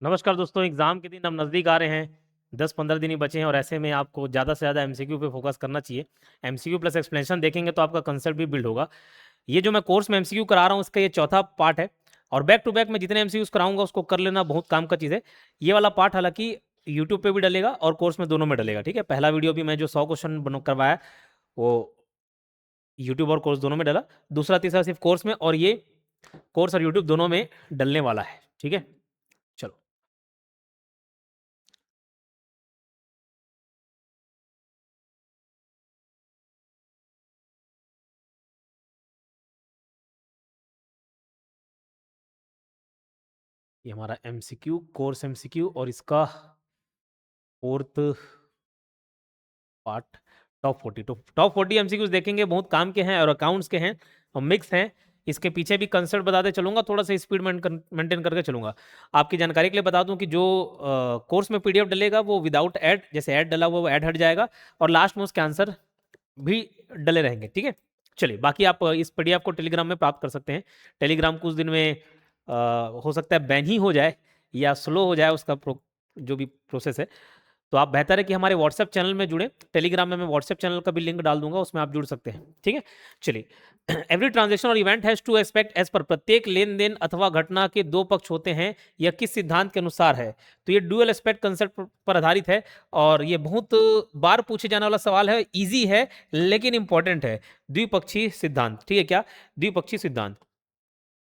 नमस्कार दोस्तों, एग्जाम के दिन अब नज़दीक आ रहे हैं। 10-15 दिन ही बचे हैं और ऐसे में आपको ज़्यादा से ज़्यादा एमसीक्यू पे फोकस करना चाहिए। एमसीक्यू प्लस एक्सप्लेनेशन देखेंगे तो आपका कंसेप्ट भी बिल्ड होगा। ये जो मैं कोर्स में एमसीक्यू करा रहा हूँ इसका ये चौथा पार्ट है और बैक टू बैक मैं जितने एमसीक्यूज कराऊंगा उसको कर लेना बहुत काम का चीज़ है। ये वाला पार्ट हालांकि यूट्यूब पे भी डलेगा और कोर्स में दोनों में डलेगा। ठीक है, पहला वीडियो भी मैं जो 100 क्वेश्चन करवाया वो यूट्यूब और कोर्स दोनों में डला। दूसरा तीसरा सिर्फ कोर्स में, और ये कोर्स और यूट्यूब दोनों में डलने वाला है। ठीक है, चलो। ये हमारा एमसीक्यू कोर्स एमसीक्यू और इसका फोर्थ पार्ट टॉप 40। तो टॉप 40 एमसीक्यूज देखेंगे, बहुत काम के हैं और अकाउंट्स के हैं और मिक्स हैं। इसके पीछे भी कंसेप्ट बताते चलूंगा, थोड़ा सा स्पीड मेंटेन करके चलूंगा। आपकी जानकारी के लिए बता दूं कि जो कोर्स में पीडीएफ डलेगा वो विदाउट ऐड, जैसे ऐड डला हुआ वो ऐड हट जाएगा और लास्ट में उसके आंसर भी डले रहेंगे। ठीक है, चलिए। बाकी आप इस पीडीएफ को टेलीग्राम में प्राप्त कर सकते हैं। टेलीग्राम कुछ दिन में हो सकता है बैन ही हो जाए या स्लो हो जाए उसका जो भी प्रोसेस है। तो आप बेहतर है कि हमारे व्हाट्सएप चैनल में जुड़े। टेलीग्राम में मैं व्हाट्सएप चैनल का भी लिंक डाल दूंगा, उसमें आप जुड़ सकते हैं। ठीक है, चलिए। एवरी ट्रांजेक्शन और इवेंट हैज टू एस्पेक्ट एज पर, प्रत्येक लेन देन अथवा घटना के दो पक्ष होते हैं, यह किस सिद्धांत के अनुसार है? तो ये डुअल एस्पेक्ट कंसेप्ट पर आधारित है और ये बहुत बार पूछे जाने वाला सवाल है। इजी है लेकिन इंपॉर्टेंट है। द्विपक्षीय सिद्धांत, ठीक है क्या? द्विपक्षीय सिद्धांत।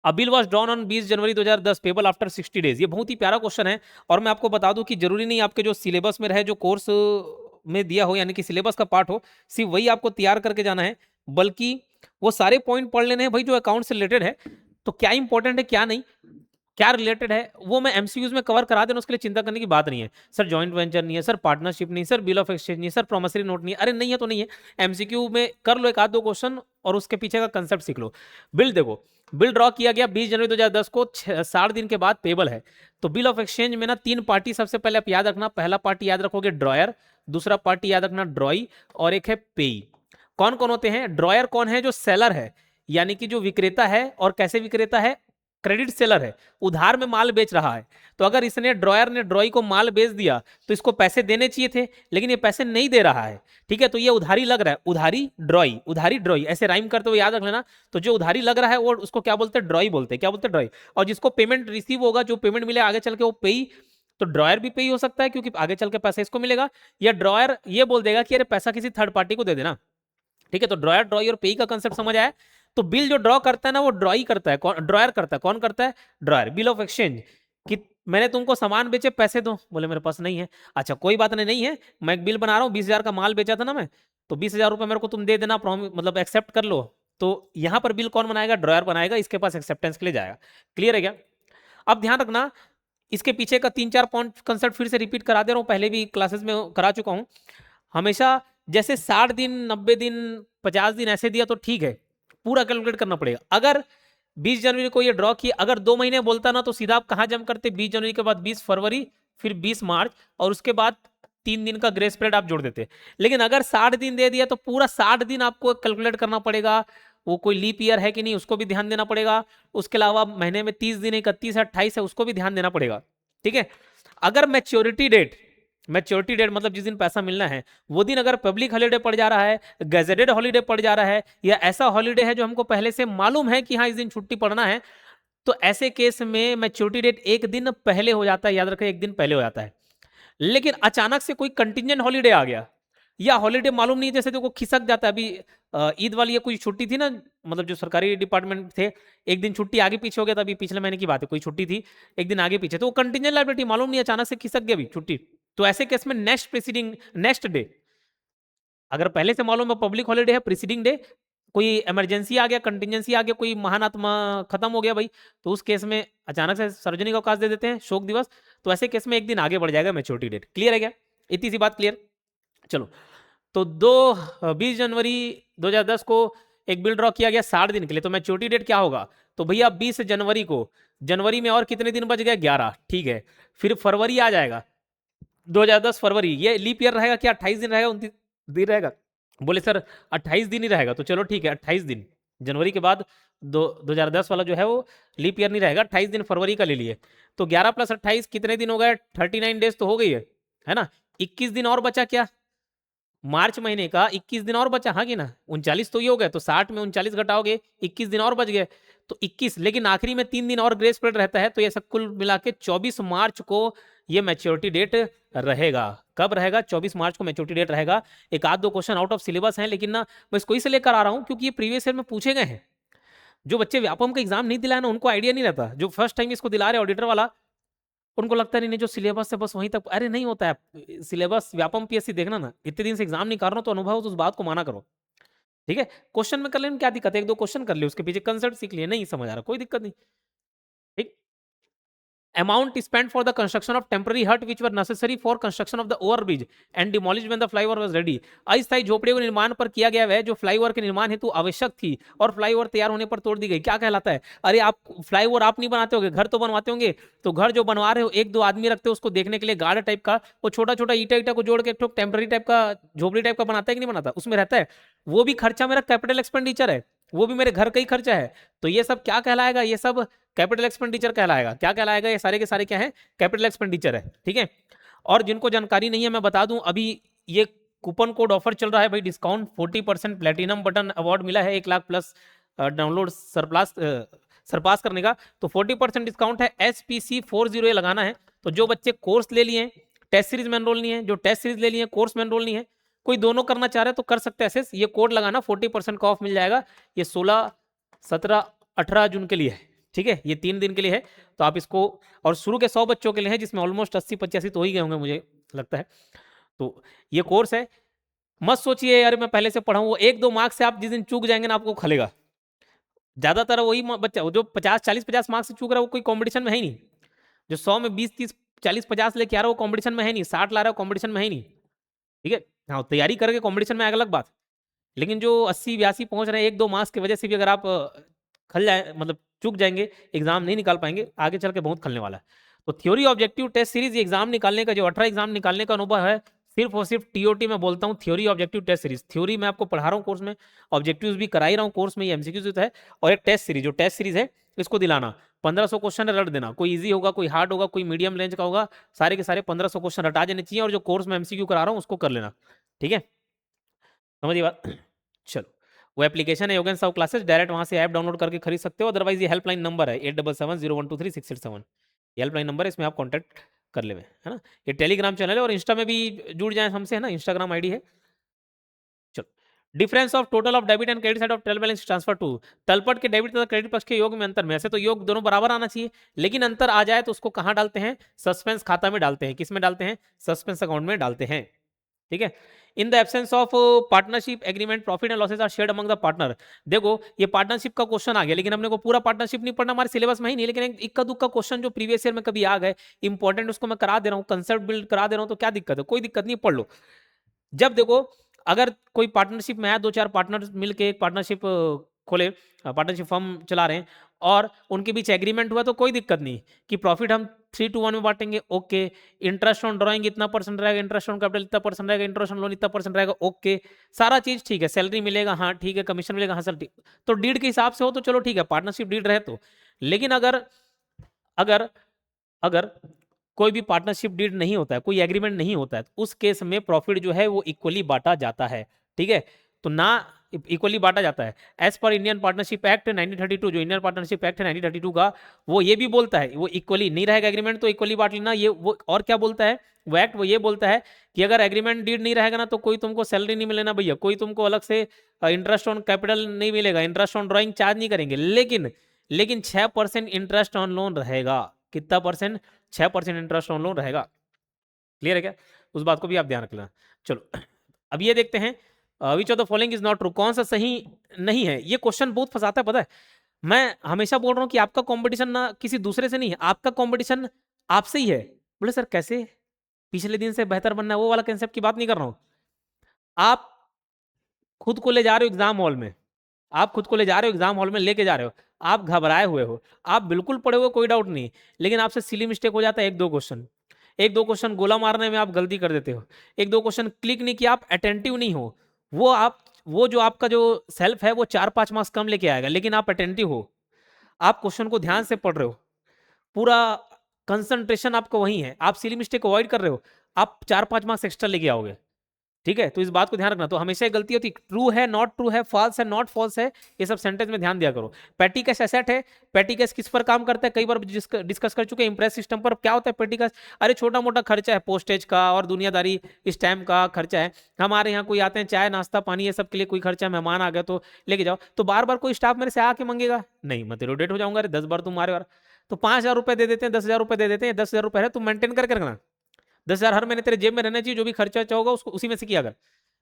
अ bill was drawn on 20 January 2010 payable after 60 days. ये बहुत ही प्यारा क्वेश्चन है और मैं आपको बता दूं कि जरूरी नहीं आपके जो सिलेबस में रहे, जो कोर्स में दिया हो, यानी कि सिलेबस का पार्ट हो, सिर्फ वही आपको तैयार करके जाना है, बल्कि वो सारे पॉइंट पढ़ लेने हैं भाई जो अकाउंट से रिलेटेड है। तो क्या इंपॉर्टेंट है क्या नहीं, क्या रिलेटेड है, वो मैं एमसीक्यूज में कवर करा देना, उसके लिए चिंता करने की बात नहीं है। सर जॉइंट वेंचर नहीं है, सर पार्टनरशिप नहीं, सर बिल ऑफ एक्सचेंज नहीं, सर प्रोमिसरी नोट नहीं है। अरे नहीं है तो नहीं है, एमसीक्यू में कर लो एक आध दो क्वेश्चन और उसके पीछे का कंसेप्ट सीख लो। बिल देखो, बिल ड्रॉ किया गया 20 जनवरी 2010 को, 60 दिन के बाद पेबल है। तो बिल ऑफ एक्सचेंज में ना 3 पार्टी सबसे पहले आप याद रखना। पहला पार्टी याद रखोगे ड्रॉयर, दूसरा पार्टी याद रखना ड्रॉई, और एक है पेई। कौन कौन होते हैं? ड्रॉयर कौन है? जो सेलर है, यानी कि जो विक्रेता है। और कैसे विक्रेता है? क्रेडिट सेलर है, उधार में माल बेच रहा है। तो अगर इसने ड्रॉयर ने ड्रॉई को माल बेच दिया तो इसको पैसे देने चाहिए थे, लेकिन ये पैसे नहीं दे रहा है। ठीक है, तो ये उधारी लग रहा है। उधारी ड्रॉई, उधारी ड्रॉई, ऐसे राइम करते हुए याद रख लेना। तो जो उधारी लग रहा है वो उसको क्या बोलते हैं? ड्रॉई बोलते हैं। क्या बोलते हैं? ड्रॉई। और जिसको पेमेंट रिसीव होगा, जो पेमेंट मिले आगे चल के, वो पेई। तो ड्रॉयर भी पेई हो सकता है क्योंकि आगे चल के पैसा इसको मिलेगा। या ड्रॉयर ये बोल देगा कि अरे पैसा किसी थर्ड पार्टी को दे देना। ठीक है, तो ड्रॉयर ड्रॉई और पेई का कंसेप्ट समझ आया। तो बिल जो ड्रॉ करता है ना वो ड्रॉई करता है, कौन? ड्रॉयर करता है। कौन करता है? ड्रॉयर। बिल ऑफ एक्सचेंज कि मैंने तुमको सामान बेचे, पैसे दो। बोले मेरे पास नहीं है। अच्छा कोई बात नहीं, नहीं है, मैं एक बिल बना रहा हूँ, 20,000 का माल बेचा था ना मैं, तो 20,000 रुपये मेरे को तुम दे देना, मतलब एक्सेप्ट कर लो। तो यहां पर बिल कौन बनाएगा? ड्रॉयर बनाएगा, इसके पास एक्सेप्टेंस के लिए जाएगा। क्लियर है क्या? अब ध्यान रखना, इसके पीछे का 3-4 पॉइंट कंसेप्ट फिर से रिपीट करा दे रहा हूँ, पहले भी क्लासेस में करा चुका हूँ। हमेशा जैसे 60 दिन, 90 दिन, 50 दिन ऐसे दिया तो ठीक है, पूरा कैलकुलेट करना पड़ेगा। अगर 20 जनवरी को ये ड्रॉ किया, अगर 2 महीने बोलता ना तो सीधा आप कहाँ जम करते? 20 जनवरी के बाद 20 फरवरी, फिर 20 मार्च, और उसके बाद 3 दिन का ग्रेस पीरियड आप जोड़ देते। लेकिन अगर 60 दिन दे दिया तो पूरा 60 दिन आपको कैलकुलेट करना पड़ेगा। वो कोई लीप ईयर है कि नहीं उसको भी ध्यान देना पड़ेगा। उसके अलावा महीने में 30 दिन, 31 है, 28 है, उसको भी ध्यान देना पड़ेगा। ठीक है, अगर मैच्योरिटी डेट मतलब जिस दिन पैसा मिलना है वो दिन अगर पब्लिक हॉलीडे पड़ जा रहा है, गैजेटेड हॉलीडे पड़ जा रहा है, या ऐसा हॉलीडे है जो हमको पहले से मालूम है कि हाँ इस दिन छुट्टी पड़ना है, तो ऐसे केस में मैच्योरिटी डेट एक दिन पहले हो जाता है। याद रखें, एक दिन पहले हो जाता है। लेकिन अचानक से कोई कंटिजेंट हॉलीडे आ गया, या हॉलीडे मालूम नहीं, जैसे देखो खिसक जाता है। अभी ईद वाली ये कोई छुट्टी थी ना, मतलब जो सरकारी डिपार्टमेंट थे, एक दिन छुट्टी आगे पीछे हो गया था। अभी पिछले महीने की बात है, कोई छुट्टी थी एक दिन आगे पीछे, तो वो कंटिजेंट लायबिलिटी मालूम नहीं, अचानक से खिसक गई अभी छुट्टी। तो ऐसे केस में नेक्स्ट प्रीसीडिंग नेक्स्ट डे, अगर पहले से मालूम है पब्लिक हॉलीडे है, प्रीसीडिंग डे कोई इमरजेंसी आ गया, कंटिजेंसी आ गया, कोई महान आत्मा खत्म हो गया भाई, तो उस केस में अचानक से सार्वजनिक अवकाश दे देते हैं, शोक दिवस। तो ऐसे केस में एक दिन आगे बढ़ जाएगा मैच्योरिटी डेट। क्लियर है क्या? इतनी सी बात क्लियर। चलो, तो 20 जनवरी 2010 को एक बिल ड्रॉ किया गया 60 दिन के लिए, तो मैच्योरिटी डेट क्या होगा? तो भैया 20 जनवरी को, जनवरी में और कितने दिन बच गए? 11। ठीक है, फिर फरवरी आ जाएगा, 2010 फरवरी। ये लीप ईयर रहेगा क्या? 28 दिन रहेगा, 29 दिन रहेगा? बोले सर 28 दिन ही रहेगा, तो चलो ठीक है 28 दिन। जनवरी के बाद 2010 वाला जो है वो लीप ईयर नहीं रहेगा। 28 दिन फरवरी का ले लिए, तो 11 + 28 कितने दिन हो गए? 39 डेज तो हो गई है ना। 21 दिन और बचा क्या? मार्च महीने का 21 दिन और बचा, हाँ कि ना। 39 तो ये हो गए, तो 60 में 39 घटाओगे, 21 दिन और बच गए, तो 21। लेकिन आखिरी में 3 दिन और ग्रेस पीरियड रहता है, तो ये सब कुल मिला के 24 मार्च को ये मैच्योरिटी डेट रहेगा। कब रहेगा? 24 मार्च को मैच्योरिटी डेट रहेगा। एक आध दो क्वेश्चन आउट ऑफ सिलेबस हैं, लेकिन ना मैं इसको इसलिए लेकर आ रहा हूँ क्योंकि ये प्रीवियस ईयर में पूछे गए हैं। जो बच्चे व्यापम का एग्जाम नहीं दिलाए ना, उनको आइडिया नहीं रहता। जो फर्स्ट टाइम इसको दिला रहे ऑडिटर वाला, उनको लगता नहीं जो सिलेबस है बस वहीं तक। अरे नहीं होता है सिलेबस। व्यापम पीएससी देखना ना, इतने दिन से एग्जाम नहीं कर रहा हूं तो अनुभव, तो उस बात को माना करो। ठीक है, क्वेश्चन में कर लेने क्या दिक्कत है? एक दो क्वेश्चन कर ले, उसके पीछे कंसेप्ट सीख लिए, नहीं समझ आ रहा कोई दिक्कत नहीं। ठीक। amount spent for the construction of temporary hut which were necessary for construction of the overbridge and demolished when the flyover was ready। अस्थायी झोपड़ियों के निर्माण पर किया गया वह जो फ्लाईओवर के निर्माण हेतु आवश्यक थी और फ्लाईओवर तैयार होने पर तोड़ दी गई। क्या कहलाता है? अरे आप फ्लाईओवर आप नहीं बनाते होगे, घर तो बनवाते होंगे, तो घर जो बनवा रहे हो एक दो आदमी रखते हो उसको देखने के लिए, गार्ड टाइप का, वो छोटा छोटा ईटा ईटा को जोड़ के एक टेम्पररी टाइप का झोपड़ी टाइप का बनाता है कि नहीं बनाता? उसमें रहता है, वो भी खर्चा मेरा कैपिटल एक्सपेंडिचर है, वो भी मेरे घर का ही खर्चा है। तो ये सब क्या कहलाएगा? ये सब कैपिटल एक्सपेंडिचर कहलाएगा। क्या कहलाएगा? ये सारे के सारे क्या है? कैपिटल एक्सपेंडिचर है। ठीक है। और जिनको जानकारी नहीं है मैं बता दूं, अभी ये कूपन कोड ऑफर चल रहा है भाई, डिस्काउंट 40% प्लेटिनम बटन अवार्ड मिला है 1 लाख प्लस डाउनलोड सरपास करने का, तो 40% डिस्काउंट है। SPC40 लगाना है। तो जो बच्चे कोर्स ले लिए, टेस्ट सीरीज में एनरोल नहीं है, जो टेस्ट सीरीज ले लिए कोर्स में एनरोल नहीं है, कोई दोनों करना चाह रहे हैं तो कर सकते हैं ऐसे, ये कोड लगाना 40% का ऑफ मिल जाएगा। ये 16, 17, 18 जून के लिए है। ठीक है, ये 3 दिन के लिए है, तो आप इसको, और शुरू के 100 बच्चों के लिए है जिसमें ऑलमोस्ट 80-85 तो हो ही गए होंगे मुझे लगता है। तो ये कोर्स है, मत सोचिए यार मैं पहले से पढ़ाऊँ, वो 1-2 मार्क्स से आप जिस दिन चूक जाएंगे ना आपको खलेगा। ज्यादातर वही बच्चा जो 50-40-50 मार्क्स से चूक रहा है वो कोई कॉम्पिटिशन में है ही नहीं। जो 100 में 20-30-40-50 लेके आ रहा है वो कॉम्पिटिशन में है नहीं, 60 ला रहा है कॉम्पिटिशन में है नहीं। ठीक है, हाँ तैयारी करके कॉम्पिटिशन में अलग बात, लेकिन जो 80-82 पहुंच रहे हैं 1-2 मार्क्स की वजह से भी अगर आप खल जाए, मतलब चूक जाएंगे, एग्जाम नहीं निकाल पाएंगे, आगे चल के बहुत खलने वाला है। तो theory objective test series exam निकालने का, जो 18 एग्जाम निकालने का अनुभव है, सिर्फ और सिर्फ टीओटी में बोलता हूँ, theory objective test series. Theory मैं आपको पढ़ा रहा हूँ कोर्स में, ऑब्जेक्टिव्स भी करा ही रहा हूँ कोर्स में, ये एमसीक्यूज है, और एक टेस्ट सीरीज, जो टेस्ट सीरीज है इसको दिलाना 1500 क्वेश्चन रट देना। कोई इजी होगा, कोई हार्ड होगा, कोई मीडियम रेंज का होगा, सारे के सारे 1500 क्वेश्चन रटा देने चाहिए, और जो कोर्स में एमसीक्यू करा रहा हूँ उसको कर लेना। ठीक है, समझिए बात। चलो, वो एप्लीकेशन है योगेन साहु क्लासेस, डायरेक्ट वहां से ऐप डाउनलोड करके खरीद सकते हो, अदरवाइज ये हेल्पलाइन नंबर है 8770123687, ये हेल्पलाइन नंबर है, इसमें आप कॉन्टैक्ट कर ले, है ना। ये टेलीग्राम चैनल है, और इंस्टा में भी जुड़ जाए हमसे, है ना, इंस्टाग्राम आईडी है। चलो, difference of total of debit and credit side of trial balance transfer to. तलपट के डेबिट तथा क्रेडिट पक्ष के योग में अंतर में, ऐसे तो योग दोनों बराबर आना चाहिए, लेकिन अंतर आ जाए तो उसको कहां डालते हैं? सस्पेंस खाता में डालते हैं। किस में डालते हैं? सस्पेंस अकाउंट में डालते हैं। ठीक है। In the absence of partnership agreement profit and losses are shared among the partner. देखो ये पार्टनरशिप का क्वेश्चन आ गया, लेकिन हमने को पूरा पार्टनरशिप नहीं पढ़ना, हमारे सिलेबस में ही नहीं, लेकिन एक इक्का दुक्का क्वेश्चन जो प्रीवियस ईयर में कभी आ गए इंपॉर्टेंट, उसको मैं करा दे रहा हूँ, कंसेप्ट बिल्ड करा दे रहा हूँ, तो क्या दिक्कत है? कोई दिक्कत नहीं, पढ़ लो। जब देखो, अगर कोई पार्टनरशिप में है, 2-4 पार्टनर मिलके एक पार्टनरशिप खोले, पार्टनरशिप फर्म चला रहे हैं, और उनके बीच एग्रीमेंट हुआ, तो कोई दिक्कत नहीं कि प्रॉफिट हम 3:1 में बांटेंगे, ओके। इंटरेस्ट ऑन ड्राइंग इतना % रहेगा, इंटरेस्ट ऑन कैपिटल इतना % रहेगा, इंटरेस्ट ऑन लोन इतना % रहेगा, ओके। सारा चीज ठीक है, सैलरी मिलेगा, हाँ ठीक है, कमीशन मिलेगा, हाँ सर ठीक। तो डीड के हिसाब से हो तो चलो ठीक है, पार्टनरशिप डीड रहे तो। लेकिन अगर अगर अगर कोई भी पार्टनरशिप डीड नहीं होता है, कोई एग्रीमेंट नहीं होता है, तो उस केस में प्रॉफिट जो है वो इक्वली बांटा जाता है। ठीक है, तो ना इक्वली बांटा जाता है। As per Indian partnership act 1932, जो इंडियन पार्टनरशिप एक्ट है 1932 का, वो ये भी बोलता है, वो इक्वली नहीं रहेगा एग्रीमेंट तो इक्वली बांट लेना, ये वो। और क्या बोलता है वो एक्ट? वो ये बोलता है कि अगर एग्रीमेंट डीड नहीं रहेगा ना, तो कोई तुमको सैलरी नहीं मिलेना भैया, कोई तुमको अलग से इंटरेस्ट ऑन कैपिटल नहीं मिलेगा, इंटरेस्ट ऑन ड्राइंग चार्ज नहीं करेंगे, लेकिन 6% इंटरेस्ट ऑन लोन रहेगा। कितना %? 6% इंटरेस्ट ऑन लोन रहेगा। क्लियर है क्या? उस बात को भी आप ध्यान रखना। चलो, अब ये देखते हैं, which of the following is not true, कौन सा सही नहीं है। ये क्वेश्चन बहुत फंसाता है, पता है। मैं हमेशा बोल रहा हूँ कि आपका कंपटीशन ना किसी दूसरे से नहीं है, आपका कंपटीशन आपसे ही है। बोले सर कैसे? पिछले दिन से बेहतर बनना है, वो वाला कंसेप्ट की बात नहीं कर रहा हूँ। आप खुद को ले जा रहे हो एग्जाम हॉल में, आप खुद को ले जा रहे हो एग्जाम हॉल में, लेके जा रहे हो, आप घबराए हुए हो, आप बिल्कुल पढ़े हुए, कोई डाउट नहीं, लेकिन आपसे सिली मिस्टेक हो जाता है, एक दो क्वेश्चन गोला मारने में आप गलती कर देते हो, एक दो क्वेश्चन क्लिक नहीं किया, आप अटेंटिव नहीं हो, वो आप वो जो आपका जो सेल्फ है वो 4-5 मार्क्स कम लेके आएगा, लेकिन आप अटेंटिव हो, आप क्वेश्चन को ध्यान से पढ़ रहे हो, पूरा कंसंट्रेशन आपको वही है, आप सिली मिस्टेक अवॉइड कर रहे हो, आप 4-5 मार्क्स एक्स्ट्रा लेके आओगे। ठीक है, तो इस बात को ध्यान रखना। तो हमेशा गलती होती, ट्रू है नॉट ट्रू है, फॉल्स है नॉट फॉल्स है, ये सब सेंटेंस में ध्यान दिया करो। पेटी कैश एसेट है, पेटी कैश किस पर काम करता है, कई बार डिस्कस कर चुके हैं, इंप्रेस सिस्टम पर। क्या होता है पेटी कैश? अरे छोटा मोटा खर्चा है, पोस्टेज का और दुनियादारी स्टैम्प का खर्चा है। हमारे यहाँ कोई आते हैं, चाय नाश्ता पानी ये सब के लिए कोई खर्चा, मेहमान आ गया तो लेके जाओ, तो बार बार कोई स्टाफ मेरे से आके मांगेगा नहीं, मैं रोटेट हो जाऊंगा, अरे 10 बार तुम मारे बार, तो 5,000 रुपए दे देते हैं, 10,000 रुपए दे देते हैं, 10,000 रुपए है, तुम मेंटेन करके रखना। 10,000 हर महीने तेरे जेब में रहना चाहिए, जो भी खर्चा होगा उसको उसी में से किया कर।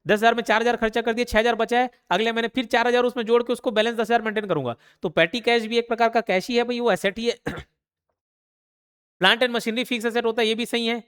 10,000 में 4,000 खर्चा कर दिए, 6,000 बचा है, अगले महीने फिर 4,000 उसमें जोड़ के उसको बैलेंस 10,000 मेंटेन करूंगा। तो पेटी कैश भी एक प्रकार का कैश ही है भाई, वो एसेट ही है। Plant and machinery fix asset होता है, ये भी सही है।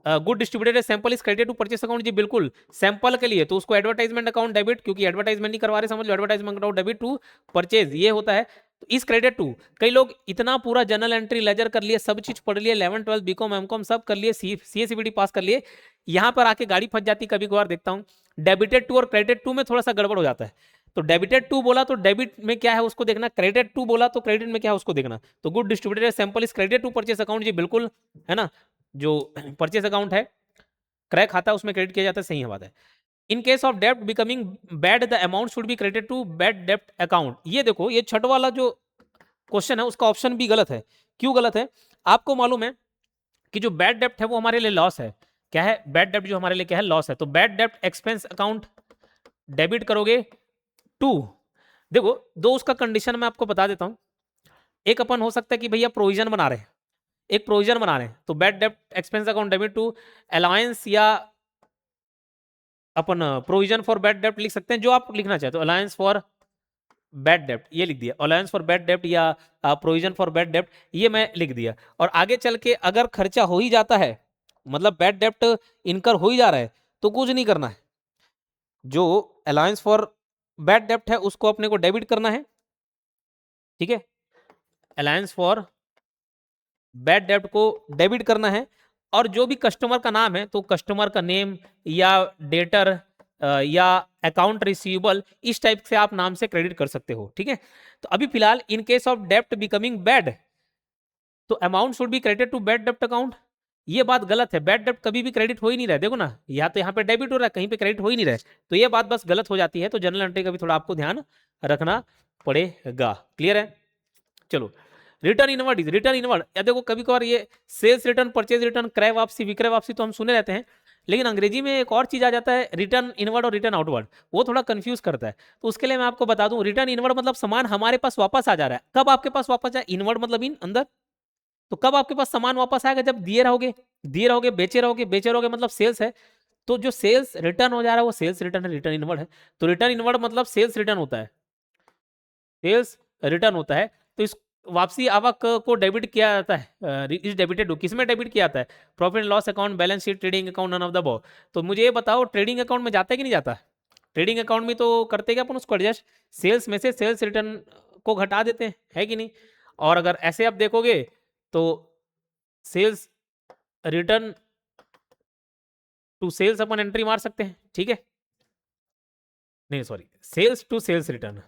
Good distributed sample is credit to purchase account, जी बिल्कुल, सैंपल के लिए तो उसको एडवर्टाइजमेंट अकाउंट डेबिट, क्योंकि एडवर्टाइजमेंट नहीं करवा रहे, समझ लो, advertisement account debit to purchase, ये होता है। तो इस क्रेडिट टू, कई लोग इतना पूरा जर्नल एंट्री लेजर कर लिए, सब चीज पढ़ लिए, 11 12 बीकॉम एमकॉम सब कर लिए, सीएसीबीडी पास कर लिए, यहां पर आके गाड़ी फंस जाती, कभी कभार देखता हूं। डेबिटेड टू और क्रेडिट टू में थोड़ा सा गड़बड़ हो जाता है। तो डेबिटेड टू बोला तो डेबिट में क्या है उसको देखना, क्रेडिट टू बोला तो क्रेडिट में क्या है उसको देखना। तो good distributed sample is credit to purchase account, जी बिल्कुल, है ना, जो परचेस अकाउंट है क्रय खाता उसमें क्रेडिट किया जाता है, सही है बात है। इन केस ऑफ डेब्ट becoming bad the amount should be credit to bad डेब्ट अकाउंट, ये देखो ये छठ वाला जो क्वेश्चन है उसका ऑप्शन भी गलत है। क्यों गलत है? आपको मालूम है कि जो बैड डेब्ट है वो हमारे लिए लॉस है। क्या है? बैड डेब्ट जो हमारे लिए क्या है? लॉस है। तो बैड डेब्ट एक्सपेंस अकाउंट डेबिट करोगे टू, देखो दो उसका कंडीशन मैं आपको बता देता हूं। एक अपन हो सकता है कि भैया प्रोविजन बना रहे हैं, एक प्रोविजन बना रहे हैं, तो बैड डेब्ट expense account debit to allowance, या अपन प्रोविजन फॉर बैड डेब्ट लिख सकते हैं, जो आप लिखना चाहते हो, अलायंस फॉर बैड डेब्ट ये लिख दिया, अलायंस फॉर बैड डेब्ट या प्रोविजन फॉर बैड डेब्ट ये मैं लिख दिया। और आगे चल के अगर खर्चा हो ही जाता है, मतलब बैड डेब्ट इनकर हो ही जा रहा है, तो कुछ नहीं करना है, जो अलायंस फॉर बैड डेब्ट है उसको अपने को डेबिट करना है। ठीक है, अलायंस फॉर बैड डेब्ट को डेबिट करना है, और जो भी कस्टमर का नाम है तो कस्टमर का नेम या डेटर या अकाउंट रिसीवेबल, इस टाइप से आप नाम से क्रेडिट कर सकते हो। ठीक है, तो अभी फिलहाल इन केस ऑफ डेब्ट बिकमिंग बैड, तो amount should be credit to bad डेब्ट अकाउंट, ये बात गलत है। बैड डेब्ट कभी भी क्रेडिट हो ही नहीं रहा है, देखो ना, या तो यहाँ पे डेबिट हो रहा है, कहीं पे क्रेडिट हो ही नहीं रहा है, तो ये बात बस गलत हो जाती है। तो जनरल एंट्री का भी थोड़ा आपको ध्यान रखना पड़ेगा। क्लियर है? चलो, return inward is, return inward, या देखो कभी कभार ये सेल्स रिटर्न, परचेज रिटर्न, क्रय वापसी, विक्रय वापसी तो हम सुने रहते हैं, लेकिन अंग्रेजी में एक और चीज आ जाता है, रिटर्न इनवर्ड और रिटर्न आउटवर्ड, वो थोड़ा कंफ्यूज करता है। तो उसके लिए मैं आपको बता दूं, रिटर्न इनवर्ड मतलब सामान हमारे पास वापस आ जा रहा है। कब आपके पास वापस आए? इनवर्ड मतलब इन, अंदर। तो कब आपके पास सामान वापस आएगा? जब दिए रहोगे, दिए रहोगे, बेचे रहोगे, बेचे रहोगे, मतलब सेल्स है। तो जो सेल्स रिटर्न हो जा रहा है वो सेल्स रिटर्न है, रिटर्न इनवर्ड है। तो रिटर्न इनवर्ड मतलब सेल्स रिटर्न होता है, सेल्स रिटर्न होता है। तो इस वापसी आवक को डेबिट किया जाता है, इज डेबिटेड, किस में डेबिट किया जाता है? Profit and loss account, balance sheet, trading account, none of the above. तो मुझे ये बताओ, ट्रेडिंग अकाउंट में जाता है कि नहीं जाता? ट्रेडिंग अकाउंट में तो करते क्या अपन, उसको एडजस्ट, सेल्स में से सेल्स रिटर्न को घटा देते हैं, है कि नहीं? और अगर ऐसे आप देखोगे तो सेल्स रिटर्न टू सेल्स अपन एंट्री मार सकते हैं। ठीक है, नहीं sorry, sales to sales return,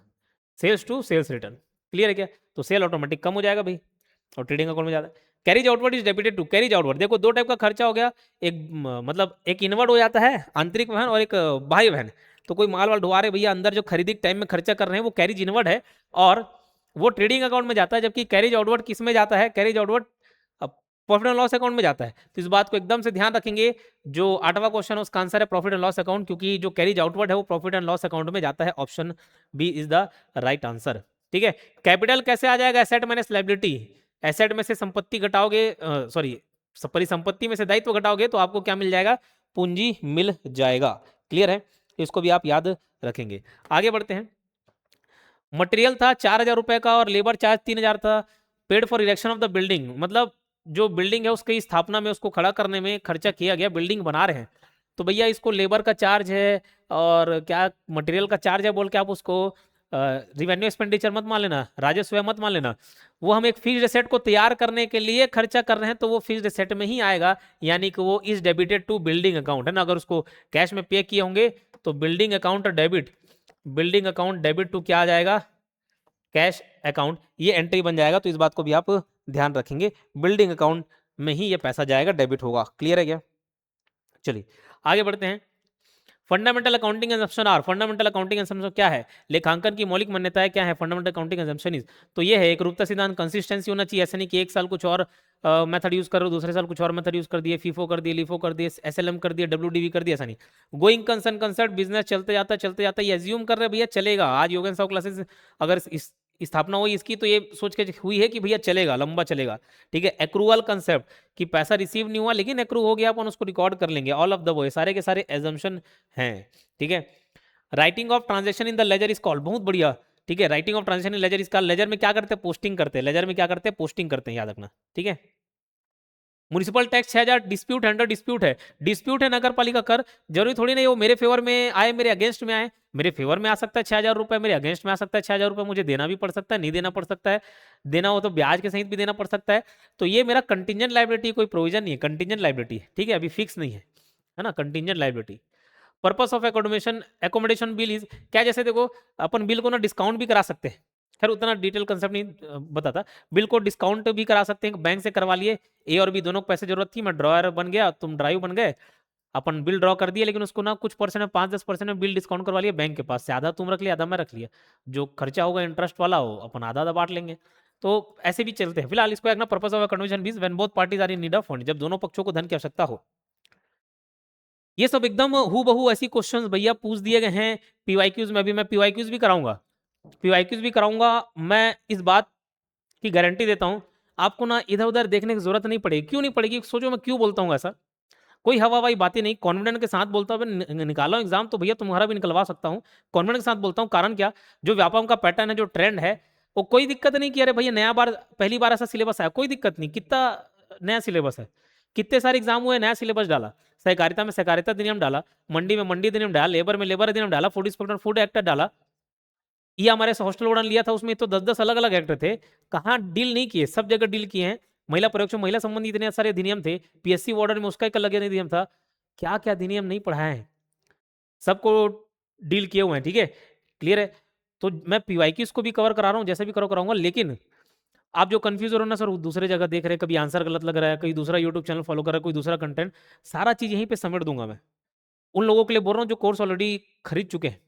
sales to sales return. Clear है क्या? तो सेल ऑटोमेटिक कम हो जाएगा भाई, और ट्रेडिंग अकाउंट में ज्यादा। Carriage outward is debited to, carriage outward देखो दो टाइप का खर्चा हो गया, एक मतलब एक इनवर्ड हो जाता है आंतरिक वहन, और एक बाह्य वहन। तो कोई माल वाल ढुआ रहे भैया अंदर, जो खरीदी टाइम में खर्चा कर रहे हैं, वो कैरीज इनवर्ड है, और वो ट्रेडिंग अकाउंट में जाता है। जबकि कैरीज आउटवर्ड किस में जाता है? Carries outward profit and loss account में जाता है। तो इस बात को एकदम से ध्यान रखेंगे। जो 8वां क्वेश्चन है उसका आंसर है प्रॉफिट एंड लॉस अकाउंट, क्योंकि जो कैरीज आउटवर्ड है वो प्रॉफिट एंड लॉस अकाउंट में जाता है। Option B is the right answer. ठीक है, कैपिटल कैसे आ जाएगा? एसेट माइनस लायबिलिटी, एसेट में से संपत्ति घटाओगे, सॉरी परिसंपत्ति में से दायित्व घटाओगे तो आपको क्या मिल जाएगा? पूंजी मिल जाएगा। क्लियर है? इसको भी आप याद रखेंगे। आगे बढ़ते हैं। मटेरियल था 4,000 रुपए का और लेबर चार्ज 3,000 था। Paid for erection of the building, मतलब जो बिल्डिंग है उसकी स्थापना में, उसको खड़ा करने में खर्चा किया गया, बिल्डिंग बना रहे हैं। तो भैया इसको लेबर का चार्ज है और क्या मटेरियल का चार्ज है बोल के आप उसको रिवेन्यू एक्सपेंडिचर मत मान लेना, राजस्व मत मान लेना। वो हम एक फिक्स्ड एसेट को तैयार करने के लिए खर्चा कर रहे हैं, तो वो फिक्स्ड एसेट में ही आएगा, यानी कि वो is debited to building account, है ना। अगर उसको कैश में पे किए होंगे तो building account debit, building account debit to क्या आ जाएगा, कैश अकाउंट, ये एंट्री बन जाएगा। तो इस बात को भी आप ध्यान रखेंगे, बिल्डिंग अकाउंट में ही ये पैसा जाएगा, डेबिट होगा। क्लियर है क्या? चलिए आगे बढ़ते हैं। Fundamental accounting assumption are, fundamental accounting assumption क्या है, लेखांकन की मौलिक मान्यताएं क्या है, फंडामेंटल अकाउंटिंग एजम्पशन इज, तो ये है एक रूपता सिद्धांत, कंसिस्टेंसी होना चाहिए, ऐसा नहीं कि एक साल कुछ और मेथड यूज कर रहे हो, दूसरे साल कुछ और मेथड यूज कर दिए, फीफो कर दिए, लिफो कर दिए, एसएलएम कर दिए, डब्ल्यूडीवी कर दिया, ऐसा नहीं। गोइंग कंसर्न कंसर्ट, बिजनेस चलते जाता ये एज्यूम कर रहे भैया चलेगा। आज योगेन साहब क्लासेस अगर इस स्थापना हुई इसकी तो ये सोच के हुई है कि भैया चलेगा, लंबा चलेगा। ठीक है, एक्रूअल कंसेप्ट कि पैसा रिसीव नहीं हुआ लेकिन एक्रू हो गया, अपन उसको रिकॉर्ड कर लेंगे। ऑल ऑफ द वो सारे के सारे एजम्पशन हैं। ठीक है, writing off transaction in the ledger is called, बहुत बढ़िया। ठीक है, writing off transaction in ledger is called, ledger में क्या करते हैं, पोस्टिंग करते हैं, लेजर में क्या करते हैं, पोस्टिंग करते हैं, याद रखना। ठीक है, म्युनिसिपल टैक्स 6000 डिस्प्यूट है, अंडर डिस्प्यूट है नगर पालिका कर, जरूरी थोड़ी नहीं वो मेरे फेवर में आए मेरे अगेंस्ट में आए, मेरे फेवर में आ सकता है 6000 रुपए, मेरे अगेंस्ट में आ सकता है 6000 रुपए, मुझे देना भी पड़ सकता है, नहीं देना पड़ सकता है, देना हो तो ब्याज के सहित भी देना पड़ सकता है। तो ये मेरा कंटिजेंट लाइबिलिटी, कोई प्रोविजन नहीं है, कंटिजेंट लाइबिलिटी। ठीक है, अभी फिक्स नहीं है ना, contingent liability. Purpose of accommodation, accommodation bill is क्या, जैसे देखो अपन बिल को ना डिस्काउंट भी करा सकते हैं, खैर उतना डिटेल कंसेप्ट नहीं बताता, बिल को डिस्काउंट भी करा सकते हैं, बैंक से करवा लिए, ए और बी दोनों को पैसे जरूरत थी, मैं ड्रॉयर बन गया, तुम ड्राइव बन गए, अपन बिल ड्रॉ कर दिए, लेकिन उसको ना कुछ परसेंट में 5-10% में बिल डिस्काउंट करवा लिया बैंक के पास से, आधा तुम रख लिया आधा मैं रख लिया, जो खर्चा होगा इंटरेस्ट वाला हो अपन आधा आधा बांट लेंगे। तो ऐसे भी चलते हैं। फिलहाल इसको एक ना पर्पस ऑफ कन्वर्जन बीज when both parties are in need of fund, जब दोनों पक्षों को धन की आवश्यकता हो। ये सब एकदम हु बहू ऐसी क्वेश्चंस भैया पूछ दिए गए हैं पीवाईक्यूज में, भी मैं पीवाईक्यूज भी कराऊंगा, पीवाईक्यूज भी कराऊंगा। मैं इस बात की गारंटी देता हूं, आपको ना इधर उधर देखने की जरूरत नहीं पड़ेगी। क्यों नहीं पड़ेगी, सोचो मैं क्यों बोलता हूँ ऐसा, कोई हवाई बातें नहीं, कॉन्फिडेंट के साथ बोलता हूँ। निकाला हूं एग्जाम तो भैया तुम्हारा भी निकलवा सकता हूँ, कॉन्फिडेंट के साथ बोलता हूँ। कारण क्या, जो व्यापम का पैटर्न है, जो ट्रेंड है, वो कोई दिक्कत नहीं कि अरे भैया नया बार पहली बार ऐसा सिलेबस आया, कोई दिक्कत नहीं। कितना नया सिलेबस है, कितने सारे एग्जाम हुए, नया सिलेबस डाला, सहकारिता में सहकारिता अधिनियम डाला, मंडी में मंडी अधिनियम डाला, लेबर में लेबर अधिनियम डाला, फूड इंस्पेक्टर फूड एक्ट डाला, ये हमारे से हॉस्टल उड़ान लिया था उसमें तो 10-10 अलग अलग एक्ट थे, कहाँ डील नहीं किए, सब जगह डील किए हैं। महिला प्रयोक्ष महिला संबंधी इतने सारे अधिनियम थे, पीएससी वार्डन में उसका एक अलग अधिनियम था, क्या क्या अधिनियम नहीं पढ़ाए हैं, सबको डील किए हुए हैं। ठीक है, क्लियर है। तो मैं पीवाईक्यूज को भी कवर करा रहा हूँ, जैसे भी कवर कराऊंगा, लेकिन आप जो कंफ्यूज हो रहे हो ना सर, दूसरे जगह देख रहे हैं, कभी आंसर गलत लग रहा है, कहीं दूसरा यूट्यूब चैनल फॉलो कर रहा है, कोई दूसरा कंटेंट, सारा चीज यहीं पे समेट दूंगा मैं। उन लोगों के लिए बोल रहा हूँ जो कोर्स ऑलरेडी खरीद चुके हैं,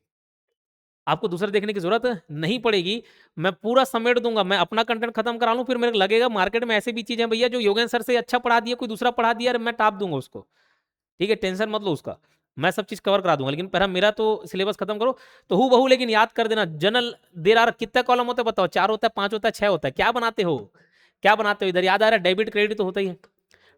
आपको दूसरे देखने की जरूरत नहीं पड़ेगी, मैं पूरा समेट दूंगा। मैं अपना कंटेंट खत्म करा लूं, फिर मेरे को लगेगा मार्केट में ऐसे भी चीजें भैया जो योगेन सर से अच्छा पढ़ा दिया, कोई दूसरा पढ़ा दिया, मैं टाप दूंगा उसको। ठीक है, टेंशन मत लो उसका, मैं सब चीज कवर करा दूंगा, लेकिन पहला मेरा तो सिलेबस खत्म करो। तो हु बहू लेकिन याद कर देना, जनरल देर आर कितना कॉलम होता है बताओ, 4 होता है, 5 होता है, 6 होता है, क्या बनाते हो, क्या बनाते हो इधर, याद आ रहा है, डेबिट क्रेडिट तो होता ही है,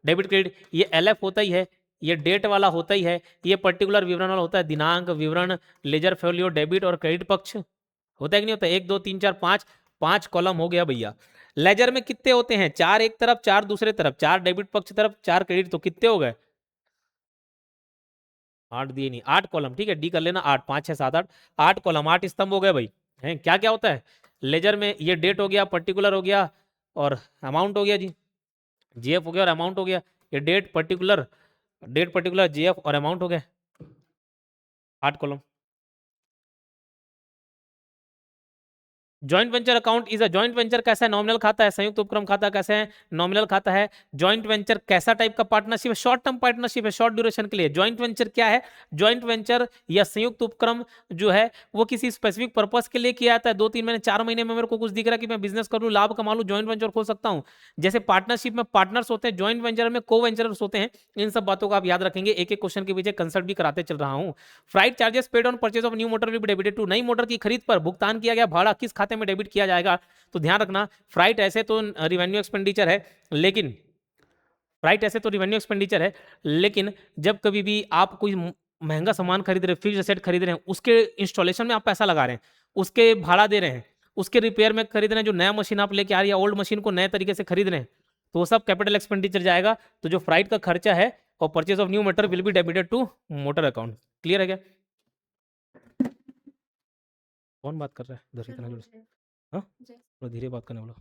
डेबिट क्रेडिट, ये एलएफ होता ही है, ये डेट वाला होता ही है, ये पर्टिकुलर विवरण वाला होता है, दिनांक विवरण, लेजर फोलियो, डेबिट और क्रेडिट पक्ष होता है कि नहीं होता, 1 2 3 4 5, 5 कॉलम हो गया भैया। लेजर में कितने होते हैं, 4 एक तरफ 4 दूसरे तरफ, 4 डेबिट पक्ष तरफ 4 क्रेडिट, तो कितने हो गए, 8 दिए नहीं, 8 कॉलम। ठीक है, डी कर लेना, 8 5 6 7 8, 8 कॉलम 8 स्तंभ हो गए भाई। हैं क्या क्या होता है लेजर में, ये डेट हो गया, पर्टिकुलर हो गया और अमाउंट हो गया जी, जीएफ हो गया और अमाउंट हो गया, ये डेट पर्टिकुलर जीएफ और अमाउंट हो गया, 8 column. Joint venture account is a, joint venture कैसा है, नॉमिनल खाता है, संयुक्त उपक्रम खाता कैसे है, नॉमिनल खाता है। जॉइंट वेंचर कैसा टाइप का पार्टनरशिप है, शॉर्ट टर्म पार्टनरशिप है, शॉर्ट ड्यूरेशन के लिए। जॉइंट वेंचर क्या है, जॉइंट वेंचर या संयुक्त उपक्रम जो है वो किसी स्पेसिफिक पर्पस के लिए किया जाता है, 2-3 महीने 4 महीने में मेरे को कुछ दिख रहा है कि मैं बिजनेस करूँ, लाभ कमा लूँ, जॉइंट वेंचर खोल सकता हूँ। जैसे पार्टनरशिप में पार्टनर्स होते हैं, जॉइंट वेंचर में को वेंचर्स होते हैं। इन सब बातों को आप याद रखेंगे, एक एक क्वेश्चन के पीछे कंसल्ट भी कराते चल रहा हूँ। Freight charges paid on purchase of new motor will be debited to, नई मोटर की खरीद पर भुगतान किया गया भाड़ा किस खाते में डेबिट किया जाएगा। तो ध्यान रखना, फ्राइट ऐसे तो रिवेन्यू एक्सपेंडिचर है, लेकिन फ्राइट ऐसे तो रिवेन्यू एक्सपेंडिचर है, लेकिन जब कभी भी आप कोई महंगा सामान खरीद रहे हैं, फिक्स एसेट खरीद रहे हैं, उसके इंस्टॉलेशन में आप पैसा लगा रहे हैं, उसके भाड़ा दे रहे हैं, उसके रिपेयर में खरीद रहे हैं, जो नया मशीन आप लेके आ रही है, ओल्ड मशीन को नए तरीके से खरीद रहे हैं, तो वो सब कैपिटल एक्सपेंडिचर जाएगा। तो जो फ्राइट का खर्चा है और purchase of new motor will be debited to motor account. Clear है क्या? कौन बात कर रहा है इधर इतना जोर से? हाँ, थोड़ा धीरे बात करने वाला,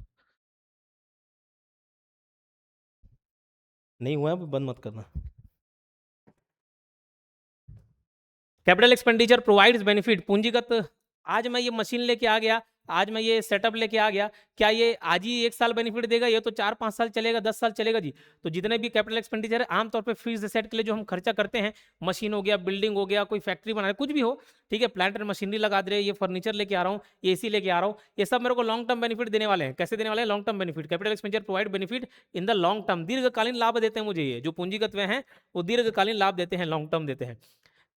नहीं हुआ है, बंद मत करना। कैपिटल एक्सपेंडिचर प्रोवाइड्स बेनिफिट, पूंजीगत आज मैं ये मशीन लेके आ गया, आज मैं ये सेटअप लेके आ गया, क्या ये आज ही 1 साल बेनिफिट देगा? ये तो 4-5 साल चलेगा, 10 साल चलेगा जी। तो जितने भी कैपिटल एक्सपेंडिचर है आमतौर पे फिक्स्ड एसेट के लिए जो हम खर्चा करते हैं, मशीन हो गया, बिल्डिंग हो गया, कोई फैक्ट्री बना रहे, कुछ भी हो, ठीक है, प्लांट एंड मशीनरी लगा दे रहे, ये फर्नीचर लेके आ रहा हूँ, ये एसी लेके आ रहा हूँ, ये सब मेरे को लॉन्ग टर्म बेनिफिट देने वाले हैं। कैसे देने वाले हैं? Long term benefit. Capital expenditure provide benefit in the long term, दीर्घकालीन लाभ देते हैं मुझे। ये जो पूंजीगत व्यय हैं वो दीर्घकालीन लाभ देते हैं, लॉन्ग टर्म देते हैं।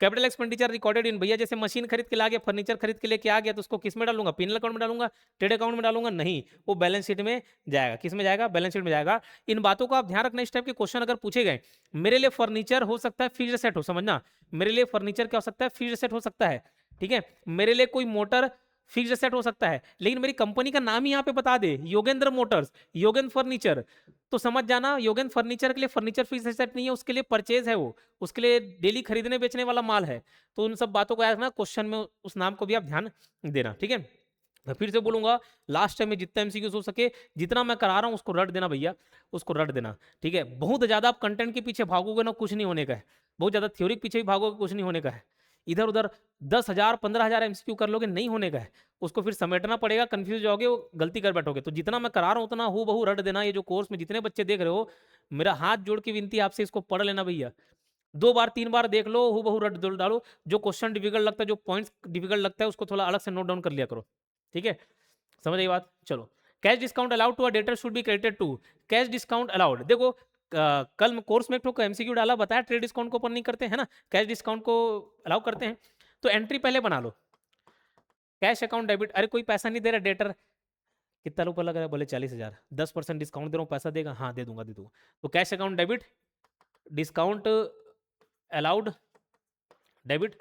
कैपिटल एक्सपेंडिचर रिकॉर्डेड इन, भैया जैसे मशीन खरीद के ला गया, फर्नीचर खरीद के लेके आ गया, तो उसको किस में डालूंगा? पिनल अकाउंट में डालूंगा? ट्रेड अकाउंट में डालूंगा? नहीं, वो बैलेंस शीट में जाएगा। किस में जाएगा? बैलेंस शीट में जाएगा। इन बातों को आप ध्यान रखना, इस टाइप के क्वेश्चन अगर पूछे गए। मेरे लिए फर्नीचर हो सकता है फिक्स्ड एसेट, हो समझना, मेरे लिए फर्नीचर क्या हो सकता है? फिक्स्ड एसेट हो सकता है, ठीक है। मेरे लिए कोई मोटर फिक्स्ड एसेट हो सकता है, लेकिन मेरी कंपनी का नाम ही यहाँ पे बता दे, योगेंद्र मोटर्स, योगेंद्र फर्नीचर, तो समझ जाना योगेंद्र फर्नीचर के लिए फर्नीचर फिक्स्ड एसेट नहीं है, उसके लिए परचेज है, वो उसके लिए डेली खरीदने बेचने वाला माल है। तो उन सब बातों को याद रखना, क्वेश्चन में उस नाम को भी आप ध्यान देना, ठीक है। मैं फिर से बोलूंगा, लास्ट टाइम में जितना एमसीक्यूज हो सके, जितना मैं करा रहा हूं उसको रट देना भैया, उसको रट देना, ठीक है। बहुत ज्यादा आप कंटेंट के पीछे भागोगे ना, कुछ नहीं होने का है। बहुत ज्यादा थ्योरी के पीछे भी भागोगे, कुछ नहीं होने का है। इधर उधर 10,000 15,000 एमसीक्यू कर लोगे, नहीं होने का है। उसको फिर समेटना पड़ेगा, कंफ्यूज जाओगे, वो गलती कर बैठोगे। तो जितना मैं करा रहा हूं उतना हूँ बहू रट देना। ये जो कोर्स में जितने बच्चे देख रहे हो, मेरा हाथ जोड़ के विनती है आपसे, इसको पढ़ लेना भैया। 2 बार 3 बार देख लो, हु बहू रट डालो। जो क्वेश्चन डिफिकल्ट लगता है, जो पॉइंट्स डिफिकल्ट लगता है, उसको थोड़ा अलग से नोट डाउन कर लिया करो, ठीक है। समझ आई बात? चलो, cash discount allowed to a debtor should be credited to. Cash discount allowed, देखो कल मैं कोर्स में एक एमसीक्यू डाला, बताया ट्रेड डिस्काउंट को ऊपर नहीं करते हैं ना, कैश डिस्काउंट को अलाउ करते हैं। तो एंट्री पहले बना लो, कैश अकाउंट डेबिट। अरे कोई पैसा नहीं दे रहा डेटर, कितना रुपया लग रहा है? बोले 40,000, 10% डिस्काउंट दे रहा हूँ, पैसा देगा? हाँ दे दूंगा, दे दूंगा। तो cash account debit, discount allowed, debit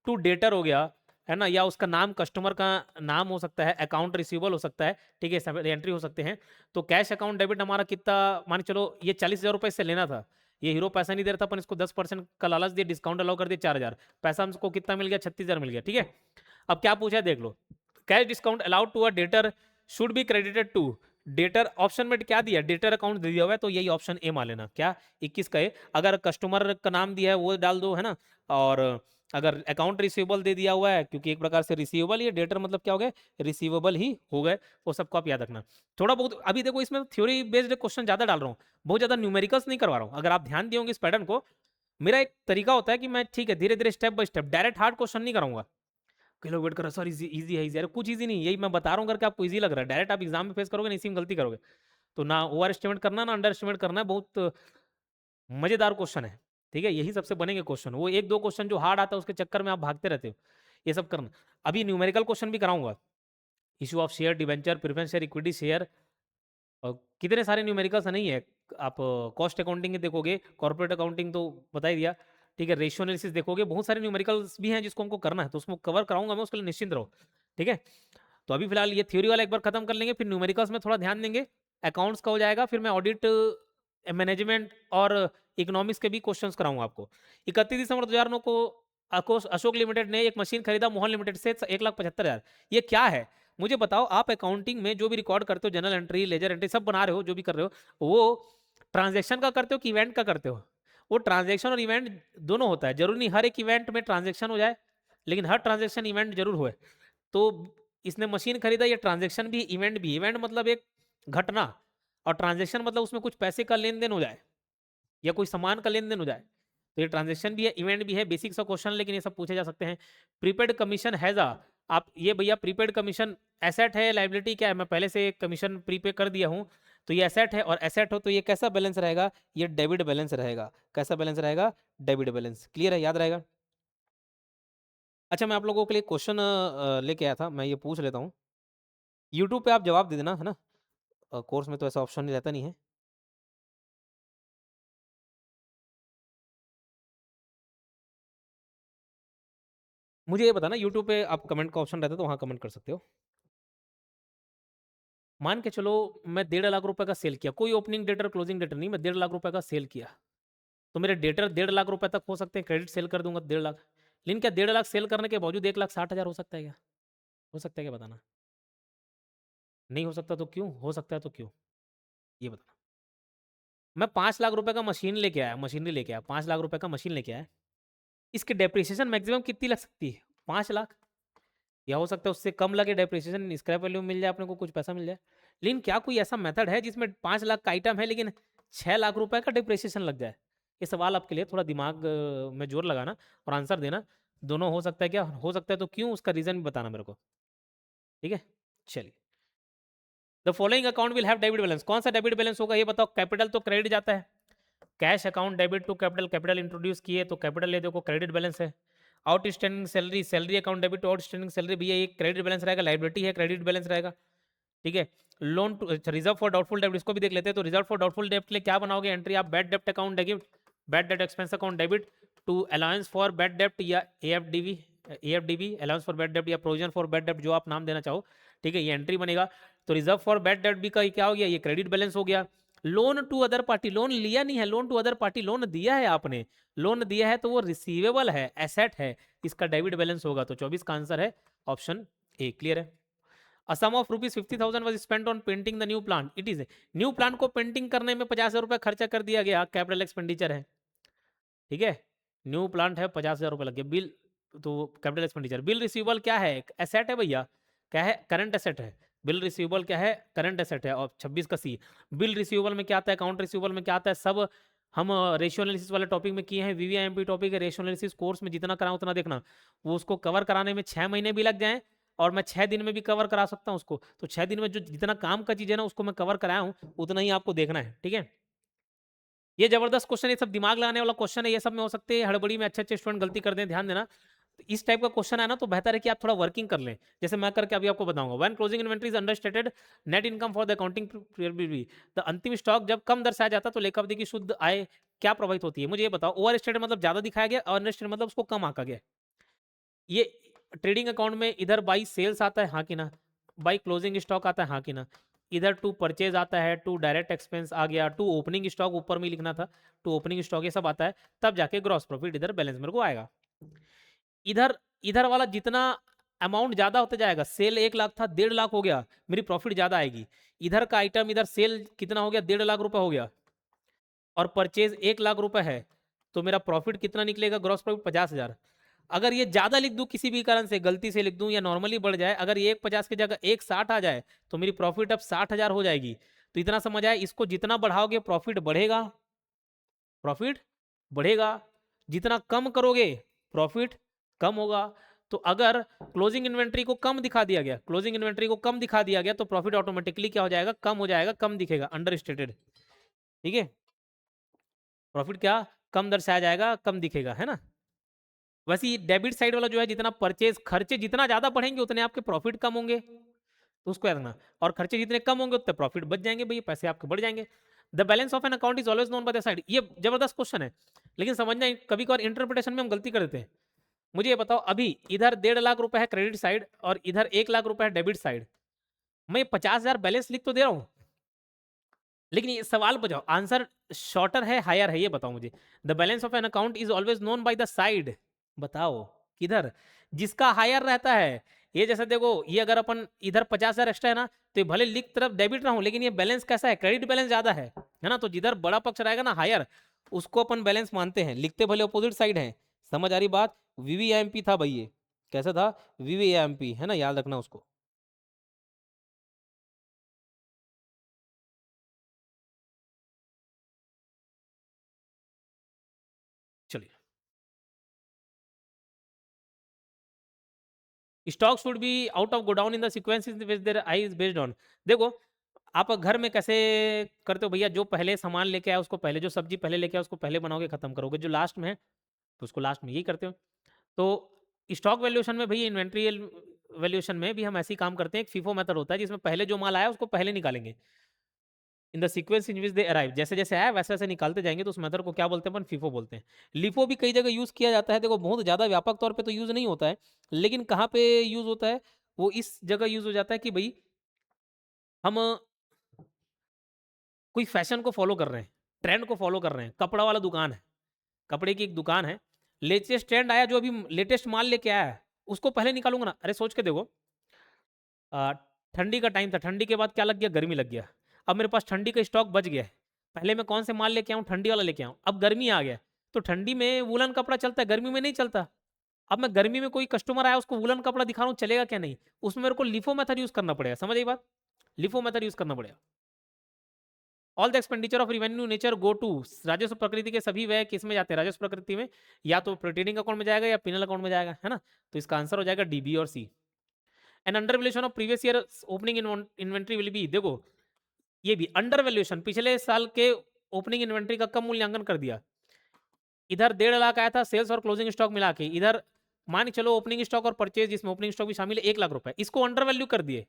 to debtor हो गया, है ना, या उसका नाम कस्टमर का नाम हो सकता है, अकाउंट रिसीवेबल हो सकता है, ठीक है, सब एंट्री हो सकते हैं। तो कैश अकाउंट डेबिट हमारा कितना, मान चलो ये 40,000 रुपये से लेना था, ये हीरो पैसा नहीं दे रहा था, अपन इसको 10% का लालच दिया, डिस्काउंट अलाउ कर दिया 4,000, पैसा हमको कितना मिल गया? 36,000 मिल गया, ठीक है। अब क्या पूछा है देख लो, cash discount allowed to a debtor should be credited to debtor. Option में क्या दिया? डेटर अकाउंट दिया हुआ है, तो यही ऑप्शन ए मान लेना। क्या? 21 का ए। अगर कस्टमर का नाम दिया है वो डाल दो, है ना। और अगर अकाउंट रिसीवेबल दे दिया हुआ है, क्योंकि एक प्रकार से रिसीवेबल ही, डेटर मतलब क्या हो गए? रिसीवेबल ही हो गए। वो सबको आप याद रखना। थोड़ा बहुत अभी देखो, इसमें थ्योरी बेस्ड क्वेश्चन ज्यादा डाल रहा हूँ, बहुत ज्यादा न्यूमेरिकल्स नहीं करवा रहा हूँ। अगर आप ध्यान दिए होंगे इस पैटर्न को, मेरा एक तरीका होता है कि मैं, ठीक है, धीरे धीरे step by step, direct hard question नहीं कराऊंगा। कई लोग वेट कर रहे हैं, सर इजी इजी है, इजी है, कुछ इजी नहीं, यही मैं बता रहा हूँ करके आपको इजी लग रहा है। डायरेक्ट आप एग्जाम में फेस करोगे ना, इसी में गलती करोगे। तो ना ओवर एस्टिमेट करना, ना अंडर एस्टिमेट करना है। बहुत मजेदार क्वेश्चन है, ठीक है। यही सबसे बनेंगे क्वेश्चन, वो 1-2 क्वेश्चन जो हार्ड आता है उसके चक्कर में आप भागते रहते हो, ये सब करना। अभी न्यूमेरिकल क्वेश्चन भी कराऊंगा, issue of share, debenture, preference share, equity share, और कितने सारे न्यूमेरिकल्स नहीं है। आप कॉस्ट अकाउंटिंग देखोगे, कॉर्पोरेट अकाउंटिंग तो बता ही दिया, ठीक है। रेशियो एनालिसिस देखोगे, बहुत सारे न्यूमेरिकल्स भी हैं जिसको हमको करना है, तो उसको कवर कराऊंगा मैं, उसके लिए निश्चिंत रहो, ठीक है। तो अभी फिलहाल ये थ्योरी वाला एक बार खत्म कर लेंगे, फिर न्यूमेरिकल्स में थोड़ा ध्यान देंगे, अकाउंट्स का हो जाएगा, फिर मैं ऑडिट, मैनेजमेंट और इकोनॉमिक्स के भी क्वेश्चंस कराऊंगा आपको। 31 दिसंबर 2009 को अशोक लिमिटेड ने एक मशीन खरीदा मोहन लिमिटेड से 1,75,000। ये क्या है मुझे बताओ। आप अकाउंटिंग में जो भी रिकॉर्ड करते हो, जनरल एंट्री, लेजर एंट्री, सब बना रहे हो, जो भी कर रहे हो, वो ट्रांजेक्शन का करते हो कि इवेंट का करते हो? वो ट्रांजेक्शन और इवेंट दोनों होता है, जरूरी नहीं हर एक इवेंट में ट्रांजेक्शन हो जाए, लेकिन हर ट्रांजेक्शन इवेंट जरूर हो। तो इसने मशीन खरीदा, ये ट्रांजेक्शन भी इवेंट भी। इवेंट मतलब एक घटना, और ट्रांजेक्शन मतलब उसमें कुछ पैसे का लेन देन हो जाए, या कोई सामान का लेन देन हो जाए। तो ये ट्रांजेक्शन भी है, इवेंट भी है, बेसिक सा क्वेश्चन, लेकिन ये सब पूछे जा सकते हैं। प्रीपेड कमीशन हैज अ, आप ये भैया प्रीपेड कमीशन एसेट है, लाइबिलिटी क्या है? मैं पहले से कमीशन प्रीपे कर दिया हूँ, तो ये एसेट है, और एसेट हो तो ये कैसा बैलेंस रहेगा? ये डेबिट बैलेंस रहेगा। कैसा बैलेंस रहेगा? Debit balance. क्लियर है? याद रहेगा। अच्छा, मैं आप लोगों के लिए क्वेश्चन लेके आया था, मैं ये पूछ लेता हूँ, यूट्यूब पे आप जवाब दे देना, है ना। कोर्स में तो ऐसा ऑप्शन नहीं रहता नहीं है। मुझे ये बताना, यूट्यूब पे आप कमेंट का ऑप्शन रहता है तो वहाँ कमेंट कर सकते हो। मान के चलो मैं 1.5 लाख रुपए का सेल किया, कोई ओपनिंग डेटर क्लोजिंग डेटर नहीं, मैं 1.5 लाख रुपए का सेल किया, तो मेरे डेटर 1.5 लाख रुपए तक हो सकते हैं, क्रेडिट सेल कर दूंगा 1.5 लाख। लेकिन क्या 1.5 लाख सेल करने के बावजूद 1,60,000 हो सकता है क्या? हो सकता है क्या? बताना। नहीं हो सकता तो क्यों? हो सकता है तो क्यों? ये बताना। मैं 5 लाख रुपए का मशीन लेके आया, मशीनरी लेके आया, 5 लाख रुपए का मशीन लेके आया, इसकी डेप्रिसिएशन मैक्सिमम कितनी लग सकती है? 5 लाख। या हो सकता है उससे कम लगे डेप्रिसिएशन, स्क्रैप वैल्यू मिल जाए अपने को, कुछ पैसा मिल जाए। लेकिन क्या कोई ऐसा मेथड है जिसमें 5 लाख का आइटम है लेकिन 6 लाख रुपए का डिप्रिसिएशन लग जाए? ये सवाल आपके लिए थोड़ा दिमाग में जोर लगाना और आंसर देना, दोनों हो सकता है, क्या हो सकता है तो क्यों, उसका रीजन भी बताना मेरे को, ठीक है। चलिए, the following account will have debit balance, कौन सा डेबिट बैलेंस होगा ये बताओ। कैपिटल तो क्रेडिट जाता है, cash account debit to capital, capital introduce किए तो कैपिटल ले देखो क्रेडिट बैलेंस है। Outstanding salary, salary account debit to outstanding salary, भैया ये क्रेडिट बैलेंस रहेगा, लाइबिलिटी है क्रेडिट बैलेंस रहेगा, ठीक है। Loan to, reserve for doubtful डेब्ट, इसको भी देख लेते हैं। तो रिजर्व फॉर डाउटफुल डेब्ट के लिए क्या बनाओगे एंट्री आप, बैड डेब्ट अकाउंट डेबिट, बैड डेब्ट expense account debit to allowance for bad डेब्ट या एएफडीबी, एएफडीबी अलाउंस फॉर बैड डेब्ट या प्रोविजन फॉर बैड डेब्ट, जो आप नाम देना चाहो, ठीक है, ये एंट्री बनेगा। तो रिजर्व फॉर बैड डेब्ट भी का क्या हो गया, ये क्रेडिट बैलेंस हो गया। Loan to other party, loan लिया नहीं है, loan to other party, loan दिया है आपने, लोन दिया है तो वो रिसीवेबल है, एसेट है, इसका डेबिट बैलेंस होगा। तो 24 का आंसर है ऑप्शन ए, क्लियर है। A sum of rupees 50,000 was spent on painting the new plant. It is new plant को पेंटिंग करने में 50,000 रुपए खर्चा कर दिया गया, कैपिटल एक्सपेंडिचर है, ठीक है। न्यू प्लांट है, 50,000 रुपए लग गए, बिल तो कैपिटल एक्सपेंडिचर। बिल रिसीवेबल क्या है, एसेट है भैया, क्या है, करंट एसेट है। बिल रिसीवेबल क्या है, करंट एसेट है। और 26 का सी, बिल रिसीवेबल में क्या आता है, अकाउंट रिसीवेबल में क्या आता है, सब हम रेशियो एनालिसिस वाले टॉपिक में किए हैं। वीवीआईएमपी टॉपिक है, रेशियो एनालिसिस कोर्स में जितना कराऊं उतना देखना, वो उसको कवर कराने में 6 महीने भी लग जाए और मैं 6 दिन में भी कवर करा सकता हूँ उसको। तो 6 दिन में जो जितना काम का चीज़ है ना उसको मैं कवर कराया हूँ उतना ही आपको देखना है, ठीक है। ये जबरदस्त क्वेश्चन, ये सब दिमाग लगाने वाला क्वेश्चन है, ये सब में हो सकते हैं हड़बड़ी में अच्छे अच्छे स्टूडेंट गलती कर दें, ध्यान देना। तो इस टाइप का क्वेश्चन है ना तो बेहतर है कि आप थोड़ा वर्किंग कर लें, जैसे मैं करके अभी आपको बताऊंगा। When closing inventory is understated net income for the accounting period, the अंतिम स्टॉक जब कम दर्शाया जाता है तो लेखा अवधि की शुद्ध आय क्या प्रभावित होती है, मुझे ये बताओ। ओवर स्टेटेड मतलब ज्यादा दिखाया गया, और अंडर स्टेटेड मतलब उसको कम आंका गया। ये ट्रेडिंग अकाउंट में इधर बाई सेल्स आता है, हाँ कि ना, बाई क्लोजिंग स्टॉक आता है, हाँ कि ना, इधर टू परचेज आता है, टू डायरेक्ट एक्सपेंस आ गया, टू ओपनिंग स्टॉक ऊपर में लिखना था, टू ओपनिंग स्टॉक, ये सब आता है, तब जाके ग्रॉस प्रॉफिट इधर बैलेंस मेरे को आएगा। इधर इधर वाला जितना अमाउंट ज्यादा होता जाएगा, सेल 1 लाख था 1.5 लाख हो गया, मेरी प्रॉफिट ज्यादा आएगी। इधर का आइटम इधर सेल कितना हो गया, 1.5 लाख रुपए हो गया, और परचेज 1 लाख रुपए है, तो मेरा प्रॉफिट कितना निकलेगा, ग्रॉस प्रॉफिट 50,000। अगर ये ज्यादा लिख दूं किसी भी कारण से, गलती से लिख दूं या नॉर्मली बढ़ जाए, अगर ये 150 की जगह 160 आ जाए तो मेरी प्रॉफिट अब 60,000 हो जाएगी। तो इतना समझ आए, इसको जितना बढ़ाओगे प्रॉफिट बढ़ेगा, प्रॉफिट बढ़ेगा, जितना कम करोगे प्रॉफिट कम होगा। तो अगर क्लोजिंग इन्वेंट्री को कम दिखा दिया गया, क्लोजिंग इन्वेंट्री को कम दिखा दिया गया तो प्रॉफिट ऑटोमेटिकली क्या हो जाएगा, कम हो जाएगा, कम दिखेगा, अंडर स्टेटेड, ठीक है। प्रॉफिट क्या, कम दर्शाया जाएगा, कम दिखेगा, है ना। वैसे ही डेबिट साइड वाला जो है, जितना परचेज खर्चे जितना ज्यादा बढ़ेंगे उतने आपके प्रॉफिट कम होंगे, तो उसको याद रखना। और खर्चे जितने कम होंगे उतने प्रॉफिट बच जाएंगे भैया, पैसे आपके बढ़ जाएंगे। The balance of an account is always known by the side, ये जबरदस्त क्वेश्चन है, लेकिन समझना कभी कभार इंटरप्रिटेशन में हम गलती कर देते हैं। मुझे ये बताओ, अभी इधर 1.5 लाख रुपए है क्रेडिट साइड और इधर 1 लाख रुपए है डेबिट साइड, मैं 50,000 बैलेंस लिख तो दे रहा हूँ, लेकिन ये सवाल बताओ आंसर शॉर्टर है हायर है, ये बताओ मुझे। The balance of an account is always known by the side, बताओ किधर, जिसका हायर रहता है। ये जैसे देखो, ये अगर अपन इधर 50,000 एक्स्ट्रा है ना, तो ये भले लिख तरफ डेबिट रहा हूं, लेकिन ये बैलेंस कैसा है, क्रेडिट बैलेंस ज्यादा है ना। तो जिधर बड़ा पक्ष रहेगा ना हायर, उसको अपन बैलेंस मानते हैं, लिखते भले अपोजिट साइड है। समझ आ रही बात। वीवीआईएमपी था भाई, ये कैसा था, वीवीआईएमपी है ना, याद रखना उसको। चलिए, stock should be out of godown in the sequence which there I is based on. देखो, आप घर में कैसे करते हो भैया, जो पहले सामान लेके आया उसको पहले, जो सब्जी पहले लेके आया उसको पहले बनाओगे, खत्म करोगे, जो लास्ट में है तो उसको लास्ट में, यही करते हो। तो स्टॉक वैल्यूएशन में भैया, इन्वेंट्री वैल्यूएशन में भी हम ऐसे ही काम करते हैं। एक फीफो मेथड होता है जिसमें पहले जो माल आया उसको पहले निकालेंगे, इन the sequence in which they arrive, जैसे जैसे आया वैसे वैसे निकालते जाएंगे, तो उस मेथड को क्या बोलते हैं अपन, फीफो बोलते हैं। लिफो भी कई जगह यूज किया जाता है, देखो बहुत ज्यादा व्यापक तौर पे तो यूज नहीं होता है, लेकिन कहाँ पे यूज होता है, वो इस जगह यूज हो जाता है कि भाई हम कोई फैशन को फॉलो कर रहे हैं, ट्रेंड को फॉलो कर रहे हैं, कपड़ा वाला दुकान है, कपड़े की एक दुकान है, लेटेस्ट ट्रेंड आया, जो अभी लेटेस्ट माल लेके आया है उसको पहले निकालूंगा ना। अरे सोच के देखो, आ, ठंडी का टाइम था, ठंडी के बाद क्या लग गया, गर्मी लग गया, अब मेरे पास ठंडी का स्टॉक बच गया है, पहले मैं कौन से माल लेके आऊँ, ठंडी वाला लेके आऊँ, अब गर्मी आ गया, तो ठंडी में वूलन कपड़ा चलता है, गर्मी में नहीं चलता, अब मैं गर्मी में कोई कस्टमर आया उसको वुलन कपड़ा दिखा रहा हूँ, चलेगा क्या नहीं, उसमें मेरे को लिफो मेथड यूज करना पड़ेगा, समझ आई बात, लिफो मेथड यूज करना पड़ेगा। All the expenditure of revenue nature go to, राजस्व प्रकृति के सभी व्यय किस में जाते हैं, राजस्व प्रकृति में, या तो ट्रेडिंग अकाउंट में जाएगा या पिनल अकाउंट में जाएगा, है ना, तो इसका आंसर हो जाएगा डी, बी और C. And under valuation of previous year opening inventory will be, देखो ये भी अंडर वैल्यूएशन, पिछले साल के ओपनिंग इन्वेंट्री का कम मूल्यांकन कर दिया, इधर 1.5 लाख आया था सेल्स और क्लोजिंग स्टॉक मिला के, इधर मान के चलो ओपनिंग स्टॉक और परचेज जिसमें ओपनिंग स्टॉक भी शामिल है 1 लाख रुपए, इसको अंडर वैल्यू कर दिए,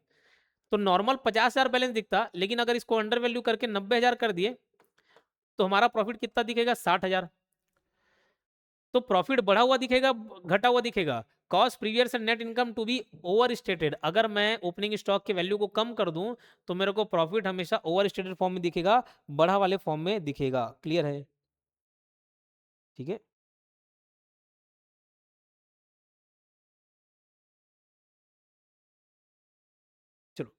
तो नॉर्मल 50,000 बैलेंस दिखता, लेकिन अगर इसको अंडर वैल्यू करके 90,000 कर दिए तो हमारा प्रॉफिट कितना दिखेगा, 60,000। तो प्रॉफिट बढ़ा हुआ दिखेगा घटा हुआ दिखेगा, cost previous net income to be overstated, अगर मैं ओपनिंग स्टॉक के वैल्यू को कम कर दूं तो मेरे को प्रॉफिट हमेशा ओवर स्टेटेड फॉर्म में दिखेगा, बढ़ा वाले फॉर्म में दिखेगा, क्लियर है, ठीक है। चलो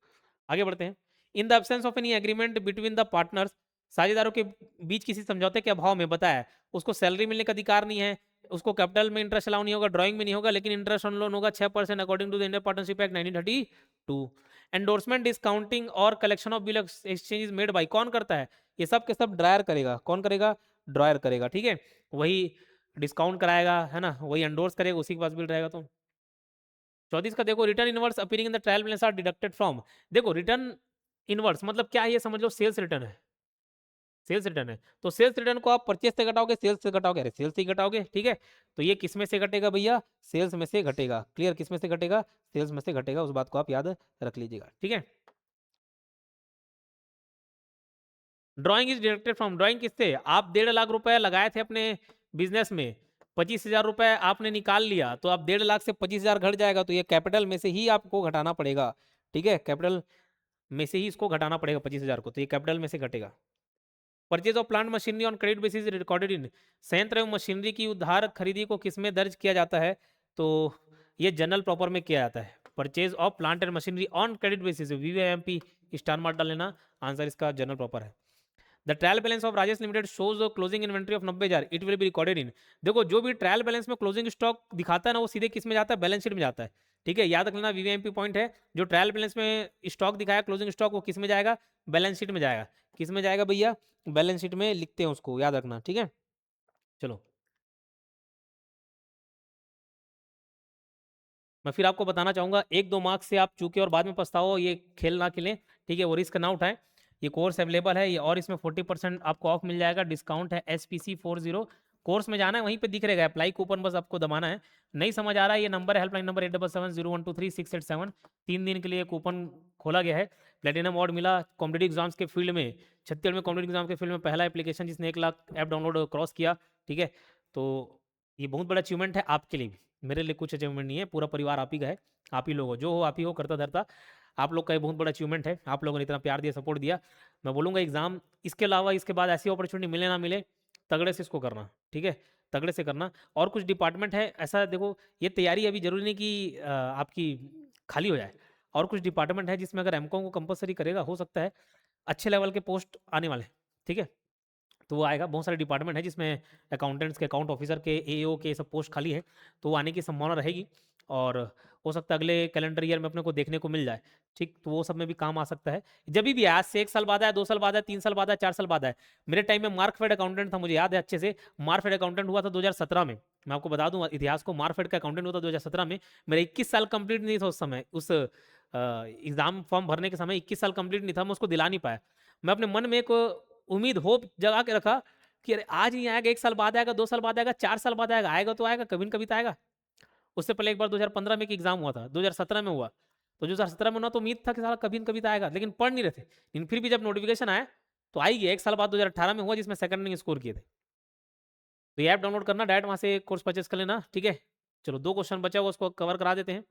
आगे बढ़ते हैं। इन the absence of any agreement between the partners, साझेदारों के बीच किसी समझौते के अभाव में, बताया उसको सैलरी मिलने का अधिकार नहीं है, उसको कैपिटल में इंटरेस्ट अलाउ नहीं होगा, ड्राइंग में नहीं होगा, लेकिन इंटरेस्ट ऑन लोन होगा 6% according to the Indian partnership act 1932। Endorsement discounting और collection of bill exchange made by, कौन करता है, ये सब के सब ड्रायर करेगा, कौन करेगा, ड्रायर करेगा, ठीक है, वही डिस्काउंट कराएगा, है ना, वही एंडोर्स करेगा, उसी के पास बिल रहेगा। तो 34 का देखो, return inverse appearing in the trial balance are deducted from, देखो रिटर्न इनवर्स मतलब क्या है, ये समझ लो सेल्स रिटर्न है, सेल्स रिटर्न है, तो सेल्स रिटर्न को आप परचेज से घटाओगे, सेल्स से घटाओगे, अरे सेल्स से ही घटाओगे, ठीक है, तो ये किस में से घटेगा भैया, सेल्स में से घटेगा, क्लियर, किस में से घटेगा, सेल्स में से घटेगा, उस बात को आप याद रख लीजिएगा, ठीक है। Drawing is deducted from, drawing किससे, आप 1.5 लाख रुपए लगाए थे अपने बिजनेस में, 25,000 रुपए आपने निकाल लिया, तो आप 1.5 लाख से 25,000 घट जाएगा, तो ये कैपिटल में से ही आपको घटाना पड़ेगा, ठीक है, कैपिटल में से ही इसको घटाना पड़ेगा 25,000 को, तो ये कैपिटल में से घटेगा। Purchase of plant machinery on credit basis recorded in, संयंत्र एवं मशीनरी की उधार खरीदी को किसमें दर्ज किया जाता है, तो ये जनरल प्रॉपर में किया जाता है, purchase of plant and machinery on credit basis, VVIMP star mark डाल लेना, आंसर इसका जनरल प्रॉपर है। The trial balance of Rajesh limited shows closing inventory of 90,000, it will be recorded in, देखो जो भी ट्रायल बैलेंस में क्लोजिंग स्टॉक दिखाता है ना, वो सीधे किस में जाता है, बैलेंस शीट में जाता है, ठीक है, याद रखना वीवीएमपी पॉइंट है, जो ट्रायल बैलेंस में स्टॉक दिखाया क्लोजिंग स्टॉक, वो किस में जाएगा, बैलेंस शीट में जाएगा, किस में जाएगा भैया, बैलेंस शीट में लिखते हैं उसको, याद रखना, ठीक है। चलो मैं फिर आपको बताना चाहूंगा, 1-2 मार्क्स से आप चूके और बाद में पछताओ, ये खेल ना खेलें, ठीक है, वो रिस्क ना उठाएं, ये कोर्स अवेलेबल है ये, और इसमें 40% आपको ऑफ मिल जाएगा, डिस्काउंट है SPC40, कोर्स में जाना है वहीं पे दिख रहेगा अप्लाई कूपन, बस आपको दबाना है, नहीं समझ आ रहा है ये नंबर है, हेल्पलाइन नंबर 8770123687, 3 दिन के लिए कूपन खोला गया है, प्लेटिनम अवार्ड मिला कॉम्पिटेटिव एग्जाम्स के फील्ड में, छत्तीसगढ़ में कॉम्पिटेटिव एग्जाम के फील्ड में पहला एप्लीकेशन जिसने 1 लाख ऐप डाउनलोड क्रॉस किया, ठीक है, तो ये बहुत बड़ा अचीवमेंट है आपके लिए भी, मेरे लिए कुछ अचीवमेंट नहीं है, पूरा परिवार आप ही का है, आप ही लोग हो, जो हो आप ही हो, करता धरता आप लोग का ये बहुत बड़ा अचीवमेंट है, आप लोगों ने इतना प्यार दिया, सपोर्ट दिया, मैं बोलूँगा एग्जाम इसके अलावा इसके बाद ऐसी अपॉर्चुनिटी मिले ना मिले, तगड़े से इसको करना, ठीक है, तगड़े से करना। और कुछ डिपार्टमेंट है ऐसा, देखो ये तैयारी अभी जरूरी नहीं कि आपकी खाली हो जाए, और कुछ डिपार्टमेंट है जिसमें अगर एमकॉम को कंपलसरी करेगा, हो सकता है अच्छे लेवल के पोस्ट आने वाले, ठीक है, तो वो आएगा, बहुत सारे डिपार्टमेंट है जिसमें अकाउंटेंट्स के, अकाउंट ऑफिसर के, एओ के सब पोस्ट खाली है, तो वो आने की संभावना रहेगी, और हो सकता है अगले कैलेंडर ईयर में अपने को देखने को मिल जाए, ठीक, तो वो सब में भी काम आ सकता है, जब भी आज से 1 साल बाद आए, 2 साल बाद आए, 3 साल बाद आए, 4 साल बाद आए, मेरे टाइम में मार्कफेड अकाउंटेंट था, मुझे याद है अच्छे से, मार्कफेड अकाउंटेंट हुआ था 2017 में, मैं आपको बता दूं इतिहास को, मार्कफेड का अकाउंटेंट हुआ था 2017 में, मेरा 21 साल कंप्लीट नहीं था उस समय, उस एग्जाम फॉर्म भरने के समय 21 साल कंप्लीट नहीं था, मैं उसको दिला नहीं पाया, मैं अपने मन में एक उम्मीद होप जगा के रखा कि अरे आज नहीं आएगा, 1 साल बाद आएगा, 2 साल बाद आएगा, 4 साल बाद आएगा, आएगा तो आएगा, कभी न कभी तो आएगा। उससे पहले एक बार 2015 में एक एग्जाम हुआ था, 2017 में हुआ, तो 2017 में ना तो उम्मीद था कि साला कभी न कभी तो आएगा, लेकिन पढ़ नहीं रहे थे, लेकिन फिर भी जब नोटिफिकेशन आया तो आई गया, 1 साल बाद 2018 में हुआ, जिसमें सेकंड रैंक स्कोर किए थे। तो ये ऐप डाउनलोड करना, डायरेक्ट वहाँ से कोर्स परचेस कर लेना, ठीक है। चलो 2 क्वेश्चन बचा हुआ, उसको कवर करा देते हैं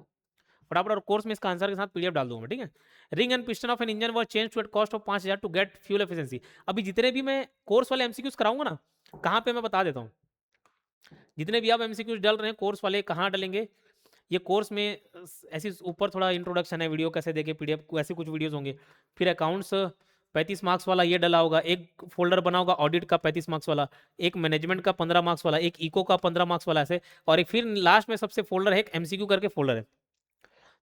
फटाफट, और कोर्स में इसका आंसर के साथ पीडीएफ डाल दूंगा, ठीक है। Ring and piston of an engine were change to at cost of 5,000 to get fuel efficiency, अभी जितने भी मैं कोर्स वाले एमसीक्यूज कराऊंगा ना, कहाँ पे मैं बता देता हूँ, जितने भी आप एमसीक्यूज डल रहे हैं कोर्स वाले कहाँ डलेंगे, ये कोर्स में ऐसी ऊपर थोड़ा इंट्रोडक्शन है, वीडियो कैसे देखे, पीडीएफ ऐसे कुछ वीडियोस होंगे, फिर अकाउंट्स 35 मार्क्स वाला ये डला होगा, एक फोल्डर बना होगा ऑडिट का 35 मार्क्स वाला, एक मैनेजमेंट का 15 मार्क्स वाला, एक इको का 15 मार्क्स वाला, ऐसे। और एक फिर लास्ट में सबसे फोल्डर है, एक एमसीक्यू करके फोल्डर है।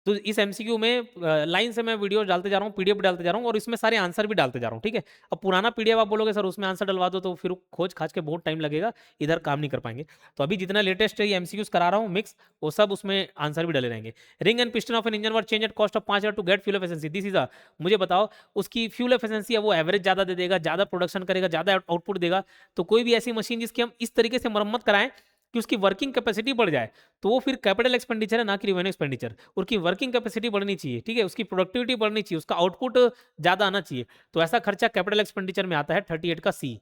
तो इस एमसीक्यू में लाइन से मैं वीडियो डालते जा रहा हूँ, पीडीएफ डालते जा रहा हूँ, और इसमें सारे आंसर भी डालते जा रहा हूँ, ठीक है। अब पुराना पीडीएफ आप बोलोगे सर उसमें आंसर डलवा दो, तो फिर खोज खाज के बहुत टाइम लगेगा, इधर काम नहीं कर पाएंगे। तो अभी जितना लेटेस्ट है ये एमसीक्यूज करा रहा हूँ मिक्स, वो सब उसमें आंसर भी डले रहेंगे। Ring and piston of an engine were change at cost of 5,000 to get fuel efficiency, this is a, मुझे बताओ उसकी फ्यूल एफिशिएंसी है वो एवरेज ज्यादा दे देगा, ज्यादा प्रोडक्शन करेगा, ज्यादा आउटपुट देगा। तो कोई भी ऐसी मशीन जिसकी हम इस तरीके से मरम्मत कराएं कि उसकी वर्किंग कैपेसिटी बढ़ जाए, तो वो फिर कैपिटल एक्सपेंडिचर है, ना कि रिवेन्यू एक्सपेंडिचर। उसकी वर्किंग कैपेसिटी बढ़नी चाहिए, ठीक है, उसकी प्रोडक्टिविटी बढ़नी चाहिए, उसका आउटपुट ज्यादा आना चाहिए। तो ऐसा खर्चा कैपिटल एक्सपेंडिचर में आता है 38 का सी।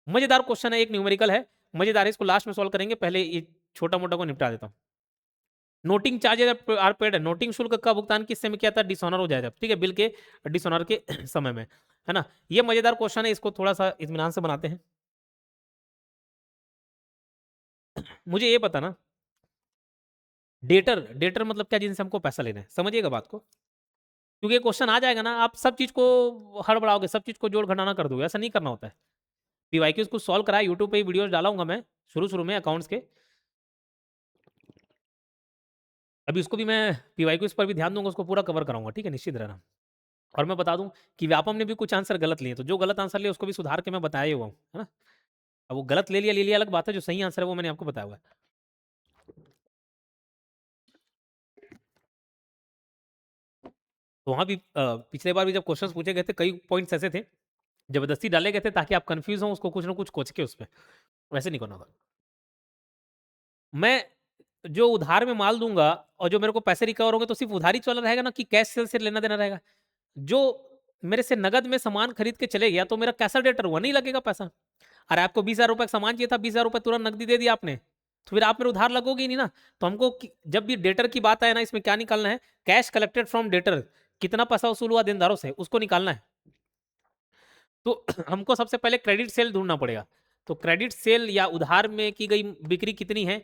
मजेदार क्वेश्चन है, एक न्यूमेरिकल है, मजेदार है, इसको लास्ट में सॉल्व करेंगे, पहले ये छोटा मोटा को निपटा देता हूँ। नोटिंग चार्जेज आर पेड है, नोटिंग शुल्क का भुगतान किस समय किया था, डिसऑनर हो जाएगा, ठीक है, बिल के डिसऑनर के समय में, है ना। ये मजेदार क्वेश्चन है, इसको थोड़ा सा इत्मीनान से बनाते हैं। मुझे ये पता ना, डेटर, डेटर मतलब क्या, जिनसे हमको पैसा लेना है, समझिएगा बात को। क्योंकि क्वेश्चन आ जाएगा ना, आप सब चीज को हड़बड़ाओगे, सब चीज को जोड़ घटाना कर दोगे, ऐसा नहीं करना होता है। पीवाईक्यूज को सॉल्व कराया, यूट्यूब पे वीडियोस डालाऊंगा मैं शुरू शुरू में अकाउंट्स के। अभी उसको भी मैं पीवाईक्यूज पर भी ध्यान दूंगा, उसको पूरा कवर कराऊंगा, ठीक है, निश्चित रहना। और मैं बता दूं कि व्यापम ने भी कुछ आंसर गलत लिए, तो जो गलत आंसर लिए उसको भी सुधार के मैं बताया ही हुआ हूँ, है ना। अब वो गलत ले लिया अलग बात है, जो सही आंसर है वो मैंने आपको बताया हुआ है। तो वहाँ भी पिछले बार भी जब क्वेश्चंस पूछे गए थे, कई पॉइंट्स ऐसे थे जबरदस्ती डाले गए थे ताकि आप कंफ्यूज हो, उसको कुछ ना कुछ कोच के उस पर, वैसे नहीं करना था। मैं जो उधार में माल दूंगा और जो मेरे को पैसे रिकवर होंगे, तो सिर्फ उधारी चला रहेगा ना, कि कैश सेल से लेना देना रहेगा। जो मेरे से नगद में सामान खरीद के चले गया, तो मेरा कैसा डेटर हुआ, नहीं लगेगा पैसा। अरे आपको 20,000 रुपए का सामान चाहिए था, 20,000 रुपए तुरंत नकदी दे दिया आपने, तो फिर आप मेरे उधार लगोगे ही नहीं ना। तो हमको जब भी डेटर की बात आए ना, इसमें क्या निकालना है, कैश कलेक्टेड फ्रॉम डेटर, कितना पैसा वसूल हुआ देनदारों से, उसको निकालना है। तो हमको सबसे पहले क्रेडिट सेल ढूंढना पड़ेगा। तो क्रेडिट सेल या उधार में की गई बिक्री कितनी है,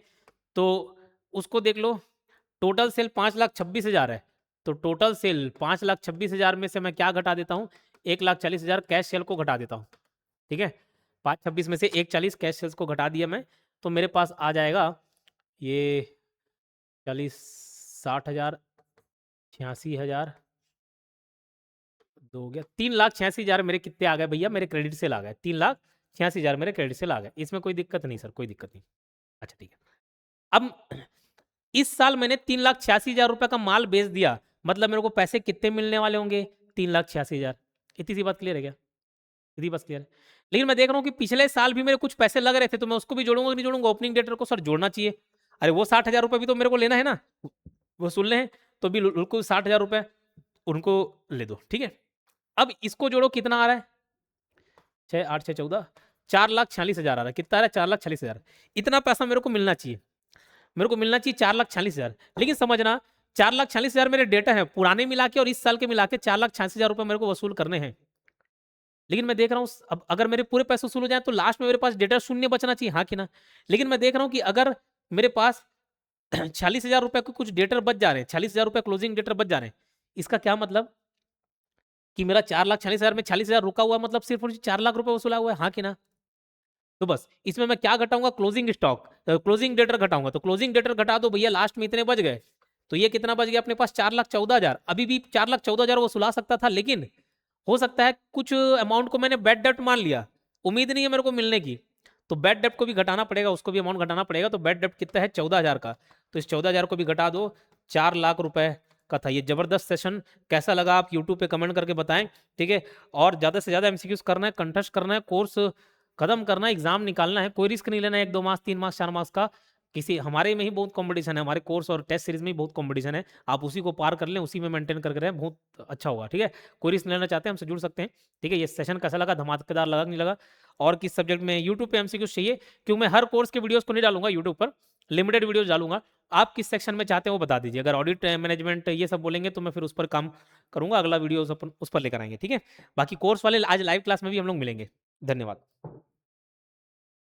तो उसको देख लो। टोटल सेल 5,26,000 है, तो टोटल सेल 5,26,000 में से मैं क्या घटा देता हूँ, 1,40,000 कैश सेल को घटा देता हूँ, ठीक है। 5,26 में से 1,40 कैश सेल्स को घटा दिया मैं, तो मेरे पास आ जाएगा ये 40, 60,000, 86,000, दो हो गया, 3,86,000 मेरे कितने आ गए भैया, मेरे क्रेडिट सेल आ गए, 3,86,000 मेरे क्रेडिट सेल आ गए, इसमें कोई दिक्कत नहीं सर, कोई दिक्कत नहीं। अच्छा ठीक है। अब इस साल मैंने 3,86,000 रुपए का माल बेच दिया, मतलब मेरे को पैसे कितने मिलने वाले होंगे, 3,86,000। इतनी सी बात क्लियर है क्या, इतनी बात क्लियर है। लेकिन मैं देख रहा हूँ कि पिछले साल भी मेरे कुछ पैसे लग रहे थे, तो मैं उसको भी जोड़ूंगा कि नहीं जोड़ूंगा, ओपनिंग डेटर को सर जोड़ना चाहिए। अरे वो 60,000 रुपए भी तो मेरे को लेना है ना, वो सुन ले, तो भी उनको 60,000 रुपए उनको ले दो, ठीक है। अब इसको जोड़ो, कितना आ रहा है, 6, 8, 6, 14, 4,46,000 आ रहा है, कितना आ रहा है, 4,46,000। इतना पैसा मेरे को मिलना चाहिए, मेरे को मिलना चाहिए 4,46,000। लेकिन समझना, 4,46,000 मेरे डेटा है पुराने मिला के और इस साल के मिला के, 4,86,000 रुपए मेरे को वसूल करने हैं। लेकिन मैं देख रहा हूँ अब अगर मेरे पूरे पैसे वसूल हो जाए, तो लास्ट में मेरे पास डेटा शून्य बचना चाहिए, हाँ कि ना। लेकिन मैं देख रहा हूँ कि अगर मेरे पास 46,000 रुपए के कुछ डेटर बच जा रहे हैं, 46,000 रुपए क्लोजिंग डेटर बच जा रहे हैं, इसका क्या मतलब कि मेरा 4,46,000 में 40,000 रुका हुआ, मतलब सिर्फ और सिर्फ 4,00,000 रुपए वसूला हुआ है, हाँ कि ना। तो बस इसमें मैं क्या घटाऊंगा, क्लोजिंग स्टॉक, क्लोजिंग डेटर घटाऊंगा। तो क्लोजिंग डेटर घटा दो भैया, लास्ट में इतने बच गए, तो ये कितना बच गया अपने पास, 4,14,000। अभी भी 4,14,000 वसूला सकता था, लेकिन हो सकता है कुछ अमाउंट को मैंने बैड डेप्ट मान लिया, उम्मीद नहीं है मेरे को मिलने की, तो बैड डेप्ट को भी घटाना पड़ेगा, उसको भी अमाउंट घटाना पड़ेगा। तो बैड डेप्ट कितना है, 14,000 का, तो इस 14,000 को भी घटा दो, 4,00,000 रुपए का था ये। जबरदस्त सेशन, कैसा लगा आप यूट्यूब पे कमेंट करके बताएं, ठीक है। और ज्यादा से ज्यादा एमसीक्यूज करना है, कंटेस्ट करना है, कोर्स खत्म करना है, एग्जाम निकालना है, कोई रिस्क नहीं लेना है 1-2 मास 3 मास 4 मास का। किसी हमारे में ही बहुत कंपटीशन है, हमारे कोर्स और टेस्ट सीरीज में ही बहुत कंपटीशन है, आप उसी को पार कर लें, उसी में मेंटेन करके रहें, बहुत अच्छा होगा, ठीक है। कोई रिस्क लेना चाहते हैं हमसे जुड़ सकते हैं, ठीक है। ये सेशन कैसा लगा, धमाकेदार लगा नहीं लगा, और किस सब्जेक्ट में यूट्यूब पे एमसीक्यूज चाहिए, क्योंकि मैं हर कोर्स के वीडियोस को नहीं डालूंगा यूट्यूब पर, लिमिटेड वीडियोस डालूंगा। आप किस सेक्शन में चाहते हैं वो बता दीजिए, अगर ऑडिट मैनेजमेंट ये सब बोलेंगे तो मैं फिर उस पर काम करूंगा, अगला वीडियो उस पर लेकर आएंगे, ठीक है। बाकी कोर्स वाले आज लाइव क्लास में भी हम लोग मिलेंगे। धन्यवाद।